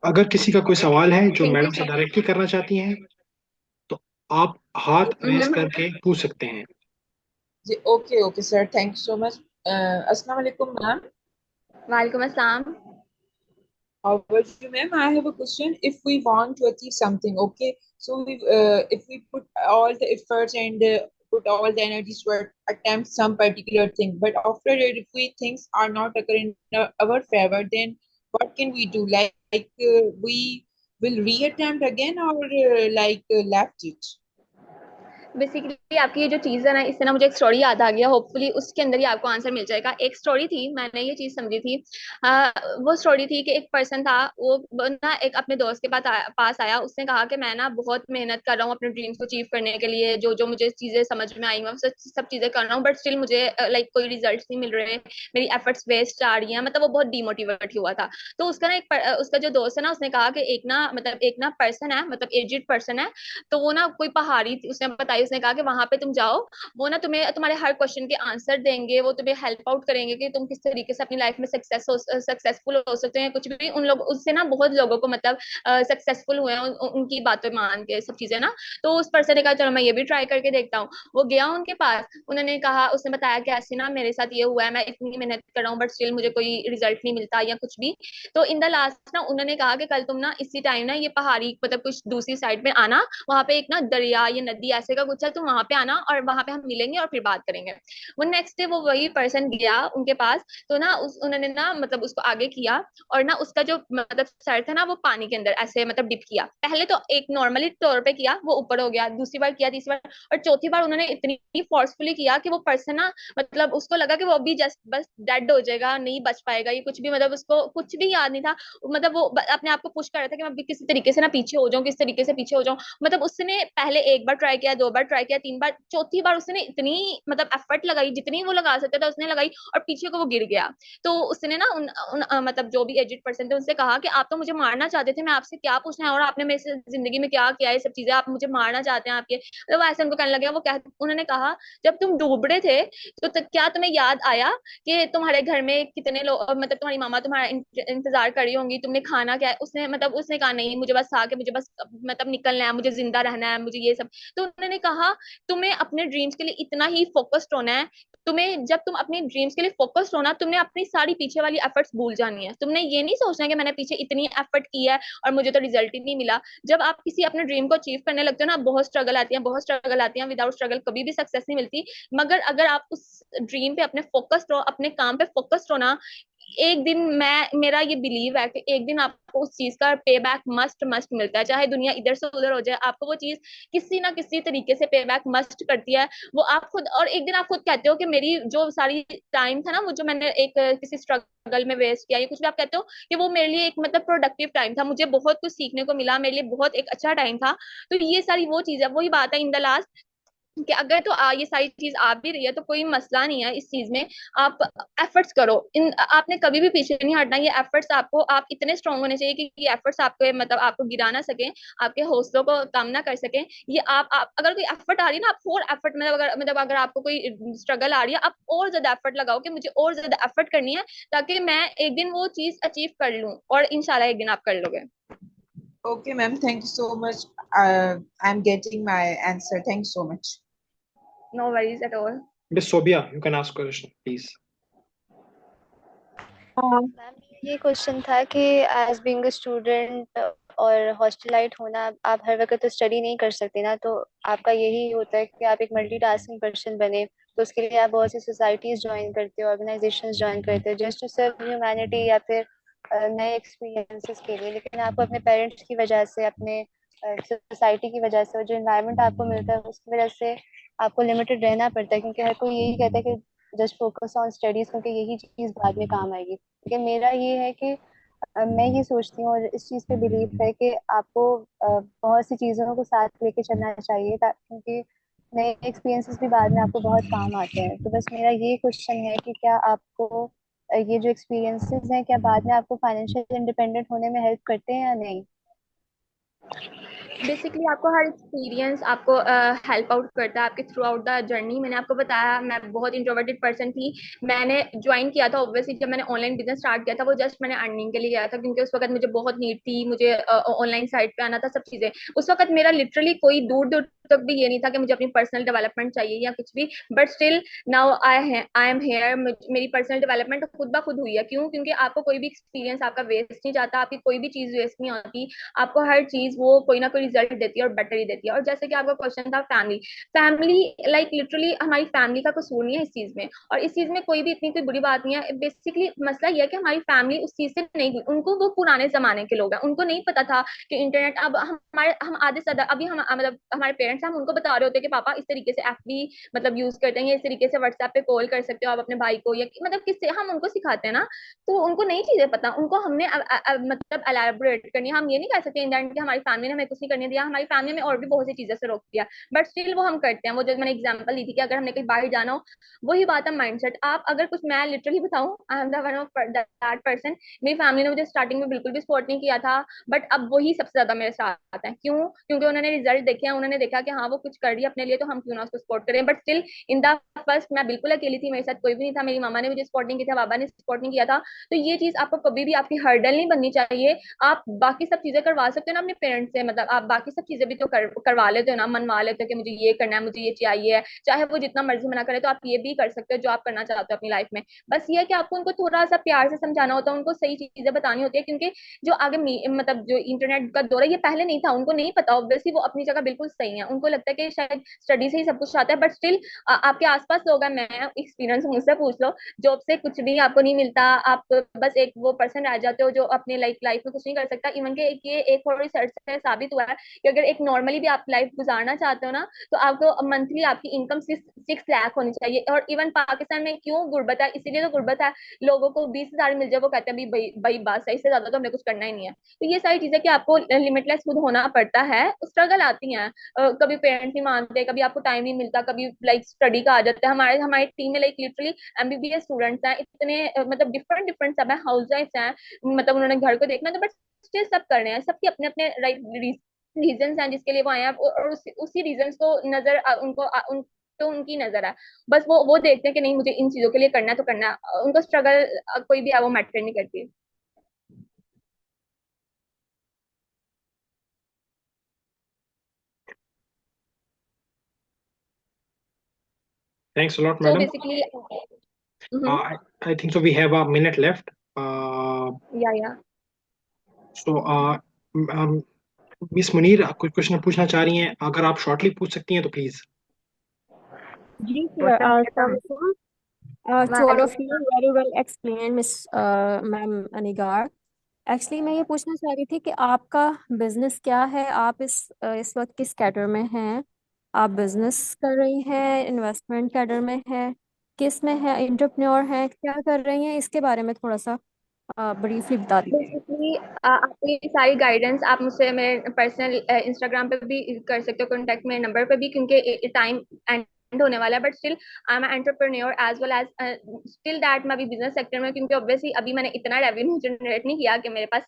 अगर किसी का कोई सवाल है जो मैडम से डायरेक्टली करना चाहती हैं तो आप हाथ रेज करके पूछ सकते हैं। जी okay okay sir, thank you so much. अस्सलाम वालेकुम मैम। वालेकुम अस्सलाम। How are you, ma'am? I have a question. If we want to achieve something, okay, so if we put all the efforts and put all the energies to attempt some particular thing, but after it, if we things are not occurring in our favor, then what can we do? We will reattempt again or left it? Basically आपकी ये जो चीज है ना, इससे ना मुझे एक स्टोरी याद आ गया। होपफुली उसके अंदर ही आपको आंसर मिल जाएगा। एक स्टोरी थी, मैंने ये चीज समझी थी। वो स्टोरी थी कि एक पर्सन था, वो ना एक अपने दोस्त के पास आया। उसने कहा कि मैं ना बहुत मेहनत कर रहा हूँ अपने ड्रीम्स को अचीव करने के लिए, जो जो मुझे चीजें समझ में आई, मैं सब चीजें कर रहा हूँ, बट स्टिल मुझे लाइक कोई रिजल्ट नहीं मिल रहे, मेरी एफर्ट्स वेस्ट जा रही हैं। मतलब वो बहुत डिमोटिवेट हुआ था। तो उसका ना उसका जो दोस्त है ना, उसने कहा कि एक ना पर्सन है, मतलब एजिड पर्सन है, तो वो ना कोई पहाड़ी थी, उसने बताई। उसने कहा कि वहां पे तुम जाओ, वो ना तुम्हें तुम्हारे हर क्वेश्चन के आंसर देंगे, वो तुम्हें हेल्प आउट करेंगे कि तुम किस तरीके से अपनी लाइफ में सक्सेसफुल हो सकते हैं। कुछ भी उन लोग उससे ना बहुत लोगों को मतलब सक्सेसफुल हुए हैं उनकी बातें मान के सब चीजें ना। तो उस पर्सन ने कहा चलो मैं ये भी ट्राई करके देखता हूँ। वो गया उनके पास, उन्होंने कहा, उसने बताया कि ऐसे ना मेरे साथ ये हुआ है, मैं इतनी मेहनत कर रहा हूँ बट स्टिल मुझे कोई रिजल्ट नहीं मिलता या कुछ भी। तो इन द लास्ट ना उन्होंने कहा कि कल तुम ना इसी टाइम ना ये पहाड़ी मतलब कुछ दूसरी साइड में आना, वहां पे एक ना दरिया या नदी ऐसे का कुछ है, तुम वहां पे आना और वहां पे हम मिलेंगे और फिर बात करेंगे। वो नेक्स्ट डे वो वही पर्सन गया उनके पास। तो ना उन्होंने ना मतलब उसको आगे किया, और ना उसका जो मतलब सर था ना, वो पानी के अंदर ऐसे मतलब डिप किया। पहले तो एक नॉर्मली तौर पे किया, वो ऊपर हो गया, दूसरी बार किया, तीसरी बार, और चौथी बार उन्होंने इतनी फोर्सफुली किया कि वो पर्सन ना मतलब उसको लगा कि वो अभी जस्ट बस डेड हो जाएगा, नहीं बच पाएगा ये कुछ भी, मतलब उसको कुछ भी याद नहीं था। मतलब वो अपने आप को पुश कर रहा था कि मैं अभी किसी तरीके से ना पीछे हो जाऊं, किस तरीके से पीछे हो जाऊं। मतलब उसने पहले एक बार ट्राई किया, दो बार ट्राई किया, तीन बार, चौथी बार उसने इतनी मतलब एफर्ट लगाई, जितनी वो लगा सकता था उसने लगाई, और पीछे को वो गिर गया। तो उसने ना मतलब जो भी एजिड पर्सन थे उनसे कहा कि आप तो मुझे मारना चाहते थे, मैं आपसे क्या पूछना है, और आपने मेरे से जिंदगी में क्या किया है, सब चीजें आप मुझे मारना चाहते हैं आपके, मतलब ऐसे उनको कहने लगे। उन्होंने कहा जब तुम डूब रहे थे तो क्या तुम्हें याद आया कि तुम्हारे घर में कितने लोग, मतलब तुम्हारी मामा तुम्हारा इंतजार कर रही होंगी, तुमने खाना क्या है। उसने कहा नहीं, मुझे बस आके मुझे बस मतलब निकलना है, मुझे जिंदा रहना है, मुझे ये सब। तो उन्होंने कहा तुम्हें अपने ड्रीम्स के लिए इतना ही फोकस्ड होना है। तुम्हें जब तुम अपने ड्रीम्स के लिए फोकस्ड होना, तुमने अपनी सारी पीछे वाली एफर्ट्स भूल जानी है। तुमने ये नहीं सोचना है कि मैंने पीछे इतनी एफर्ट की है और मुझे तो रिजल्ट ही नहीं मिला। जब आप किसी अपने ड्रीम को अचीव करने लगते हो ना, बहुत स्ट्रगल आती है, बहुत स्ट्रगल आती है, विदाउट स्ट्रगल कभी भी सक्सेस नहीं मिलती। मगर अगर आप उस ड्रीम पे अपने फोकस्ड हो, अपने काम पे फोकस्ड हो ना, एक दिन मेरा ये बिलीव है कि एक दिन आपको उस चीज का पे बैक मस्ट मस्ट मिलता है। चाहे दुनिया इधर से उधर हो जाए, आपको वो चीज किसी ना किसी तरीके से पे बैक मस्ट करती है। वो आप खुद, और एक दिन आप खुद कहते हो कि मेरी जो सारी टाइम था ना, वो जो मैंने एक किसी स्ट्रगल में वेस्ट किया, ये कुछ भी आप कहते हो कि वो मेरे लिए एक मतलब प्रोडक्टिव टाइम था, मुझे बहुत कुछ सीखने को मिला, मेरे लिए बहुत एक अच्छा टाइम था। तो ये सारी वो चीज है, वही बात है इन द लास्ट, कि अगर तो ये सारी चीज आ भी रही है तो कोई मसला नहीं है इस चीज में। आप एफर्ट्स करो, इन आपने कभी भी पीछे नहीं हटना। ये एफर्ट्स आपको, आप इतने स्ट्रांग होने चाहिए कि ये एफर्ट्स आपको मतलब आपको गिरा ना सके, आपके हौसलों को कम ना कर सके। ये आप अगर कोई एफर्ट आ रही है ना, आप और एफर्ट मतलब अगर आपको कोई स्ट्रगल आ रही है, आप और ज्यादा एफर्ट लगाओ कि मुझे और ज्यादा एफर्ट करनी है, ताकि मैं एक दिन वो चीज अचीव कर लूं, और इंशाल्लाह एक दिन आप कर लोगे। Okay, ma'am. Thank you so much. I'm getting my answer. Thanks so much. No worries at all. Miss Sobia, you can ask question, please. Ma'am ये क्वेश्चन था कि एज बीइंग अ स्टूडेंट और हॉस्टलाइट होना, आप हर वक्त तो स्टडी नहीं कर सकते ना, तो आपका यही होता है कि आप एक मल्टीटास्किंग पर्सन बने। तो उसके लिए आप बहुत सी सोसाइटीज ज्वाइन करते हो, ऑर्गेनाइजेशंस ज्वाइन करते हो, जस्ट टू सर्व ह्यूमैनिटी या फिर नए एक्सपीरियंसेस के लिए। लेकिन आपको अपने पेरेंट्स की वजह से, अपने सोसाइटी की वजह से, और जो इन्वायरमेंट आपको मिलता है उसकी वजह से आपको लिमिटेड रहना पड़ता है, क्योंकि हर कोई यही कहता है कि जस्ट फोकस ऑन स्टडीज, क्योंकि यही चीज बाद में काम आएगी। लेकिन मेरा ये है कि मैं ये सोचती हूँ और इस चीज पे बिलीव है कि आपको बहुत सी चीजों को साथ लेके चलना चाहिए, क्योंकि नए एक्सपीरियंसेस भी बाद में आपको बहुत काम आते हैं। तो बस मेरा ये क्वेश्चन है कि क्या आपको ये जो एक्सपीरियंसेस हैं, क्या बाद में आपको फाइनेंशियल इंडिपेंडेंट होने में हेल्प करते हैं या नहीं? बेसिकली आपको हर एक्सपीरियंस आपको हेल्प आउट करता है आपके थ्रू आउट द जर्नी। मैंने आपको बताया मैं बहुत इंट्रोवर्टेड पर्सन थी। मैंने ज्वाइन किया था ऑब्वियसली, जब मैंने ऑनलाइन बिजनेस स्टार्ट किया था वो जस्ट मैंने अर्निंग के लिए किया था, क्योंकि उस वक्त मुझे बहुत नीड थी, मुझे ऑनलाइन साइट पे आना था, सब चीजें। उस वक्त मेरा लिटरली कोई दूर दूर तक भी ये नहीं था कि मुझे अपनी पर्सनल डेवलपमेंट चाहिए या कुछ भी, but still now I am hair. मेरी पर्सनल डेवलपमेंट खुद ब खुद हुई है। क्यों? क्योंकि आपको कोई भी एक्सपीरियंस आपका वेस्ट नहीं जाता, आपकी कोई भी चीज वेस्ट नहीं होती, आपको हर चीज वो कोई ना कोई रिजल्ट देती है और बेटर ही देती है। और जैसे कि आपका क्वेश्चन था फैमिली, फैमिली लाइक लिटरली हमारी फैमिली का कसूर नहीं है इस चीज में, और इस चीज में कोई भी इतनी कोई बुरी बात नहीं है। बेसिकली मसला ये है कि हमारी फैमिली उस चीज से नहीं हुई, उनको वो पुराने जमाने के लोग हैं, उनको नहीं पता था कि इंटरनेट अब हम आधे से ज्यादा अभी हम मतलब हमारे पेरेंट्स पेरेंट्स हम उनको बता रहे होते हैं कि पापा इस तरीके से एफबी मतलब यूज करते हैं, या इस तरीके से व्हाट्सएप पे कॉल कर सकते हो आप अपने भाई को, या मतलब किससे हम उनको सिखाते हैं ना, तो उनको नई चीजें पता, उनको हमने मतलब एलैबोरेट करनी है। हम ये नहीं कह सकते इन दैट कि हमारी फैमिली ने हमें कुछ नहीं करने दिया, हमारी फैमिली में और भी बहुत सी चीजें से रोक दिया, बट स्टिल वो हम करते हैं। वो जो मैंने एग्जांपल दी थी कि अगर हमने कहीं बाहर जाना हो, वही बात है माइंडसेट। आप अगर कुछ, मैं लिटरली बताऊं, I am the one of that person, मेरी फैमिली ने मुझे स्टार्टिंग में बिल्कुल भी सपोर्ट नहीं किया था, बट अब वही सबसे ज्यादा मेरे साथ है। क्यों? क्योंकि उन्होंने रिजल्ट देखे हैं, उन्होंने देखा कि हाँ वो कुछ कर रही है अपने लिए, तो हम क्यों ना उसको सपोर्ट करें। But still in the first मैं बिल्कुल अकेली थी, मेरे साथ कोई भी नहीं था, मेरी मामा ने मुझे सपोर्ट नहीं किया था, बाबा ने सपोर्ट नहीं किया था। तो ये चीज आपको कभी भी आपकी हर्डल नहीं बननी चाहिए। आप बाकी सब चीजें करवा सकते हो ना अपने पेरेंट्स से, मतलब आप बाकी सब चीजें भी तो करवा लेते हो ना, मनवा लेते हो कि मुझे ये करना है, मुझे ये चाहिए, चाहे वो जितना मर्जी मना करे, तो आप ये भी कर सकते हो जो आप करना चाहते हो अपनी लाइफ में। बस ये है कि आपको उनको थोड़ा सा प्यार से समझाना होता है, उनको सही चीजें बतानी होती है, क्योंकि जो आगे मतलब जो इंटरनेट का दौर है, ये पहले नहीं था, उनको नहीं पता, ऑब्वियसली वो अपनी जगह बिल्कुल सही है, उनको लगता है कि शायद स्टडी से ही सब कुछ आता है, बट स्टिल आपके आसपास लोग हैं, मैं एक्सपीरियंस मुझसे पूछ लो, जॉब से कुछ भी आपको नहीं मिलता, आप बस एक वो पर्सन रह जाते हो जो अपने लाइफ में कुछ नहीं कर सकता। इवन के ये एक और रिसर्च से साबित हुआ है कि अगर एक नॉर्मली भी आप लाइफ गुजारना चाहते हो ना, तो आपको मंथली आपकी इनकम 6 लाख होनी चाहिए। और इवन पाकिस्तान में क्यों गुर्बत है, इसीलिए तो गुर्बत है, लोगों को 20,000 मिल जाए, वो कहते हैं भाई भाई बात सही, से ज्यादा तो हमें कुछ करना ही नहीं है। तो ये सारी चीजें कि आपको लिमिटलेस खुद होना पड़ता है, स्ट्रगल आती हैं, कभी पेरेंट्स नहीं मानते, कभी आपको टाइम नहीं मिलता, कभी लाइक स्टडी का आ जाता है। हमारे हमारी टीम में लाइक लिटरली एमबीबीएस स्टूडेंट्स हैं, इतने मतलब डिफरेंट डिफरेंट सब है, हाउस वाइफ हैं, मतलब उन्होंने घर को देखना, तो बट स्टिल सब कर रहे हैं, सबके अपने अपने राइट रीजन हैं जिसके लिए वो आए हैं, और उसी रीजन को नजर उन तो उनकी नजर है, बस वो देखते हैं कि नहीं मुझे इन चीजों के लिए करना है तो करना है, उनको स्ट्रगल कोई भी है वो मैटर नहीं करती। Thanks a lot, So madam. basically, I think so. We have a minute left. yeah. So, miss Munir कुछ क्वेश्चन पूछना चाह रही हैं, अगर आप शॉर्टली पूछ सकती हैं तो प्लीज। जी sir, Assalamualaikum. To all of you, very well explained, Miss ma'am Anigar. Actually मैं ये पूछना चाह रही थी कि आपका बिजनेस क्या है, आप इस वक्त किस कैडर में हैं, आप बिजनेस कर रही हैं, इन्वेस्टमेंट कैडर में है, किस में है, एंटरप्रेन्योर हैं, क्या कर रही हैं, इसके बारे में थोड़ा सा ब्रीफली बता दीजिए। बेसिकली आपको ये सारी गाइडेंस आप मुझसे मेरे पर्सनल इंस्टाग्राम पे भी कर सकते हो, कॉन्टेक्ट मेरे नंबर पे भी, क्योंकि टाइम एंड होने वाला है, but still I am entrepreneur as well as still that मैं अभी बिजनेस सेक्टर में, क्योंकि ऑब्वियसली अभी मैंने इतना रेवेन्यू जनरेट नहीं किया कि मेरे पास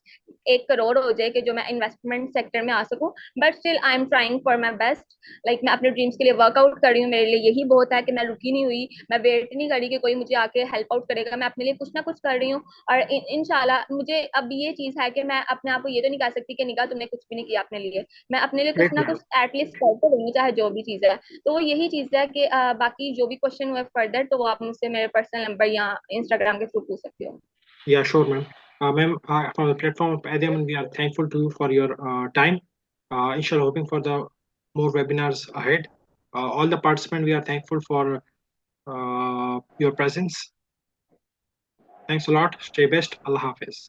1 करोड़ हो जाए कि जो मैं इन्वेस्टमेंट सेक्टर में आ सकूं, but still I am trying for my best. Like मैं अपने ड्रीम्स के लिए वर्कआउट कर रही हूँ, मेरे लिए यही बहुत है कि मैं रुकी नहीं हुई, मैं वेट नहीं करी कि कोई मुझे आके हेल्प आउट करेगा, मैं अपने लिए कुछ ना कुछ कर रही हूँ। और इंशाल्लाह मुझे अब ये चीज है कि मैं अपने आप को ये तो नहीं कह सकती कि निकाह तुमने कुछ भी नहीं किया अपने लिए, मैं अपने लिए कुछ ग्रेट ना मैडम। कुछ एटलीस्ट करते रहूंगी, चाहे जो भी चीज है। तो वो यही चीज है कि बाकी जो भी क्वेश्चन हुए फर्दर, तो वो आप मुझसे मेरे पर्सनल नंबर या इंस्टाग्राम के थ्रू पूछ सकते हो। Yeah, sure, ma'am. Ma'am, from the platform of Adiaman, we are thankful to you for your time. Inshallah, hoping for the more webinars ahead. All the participants, we are thankful for your presence. Thanks a lot. Stay best. Allah Hafiz.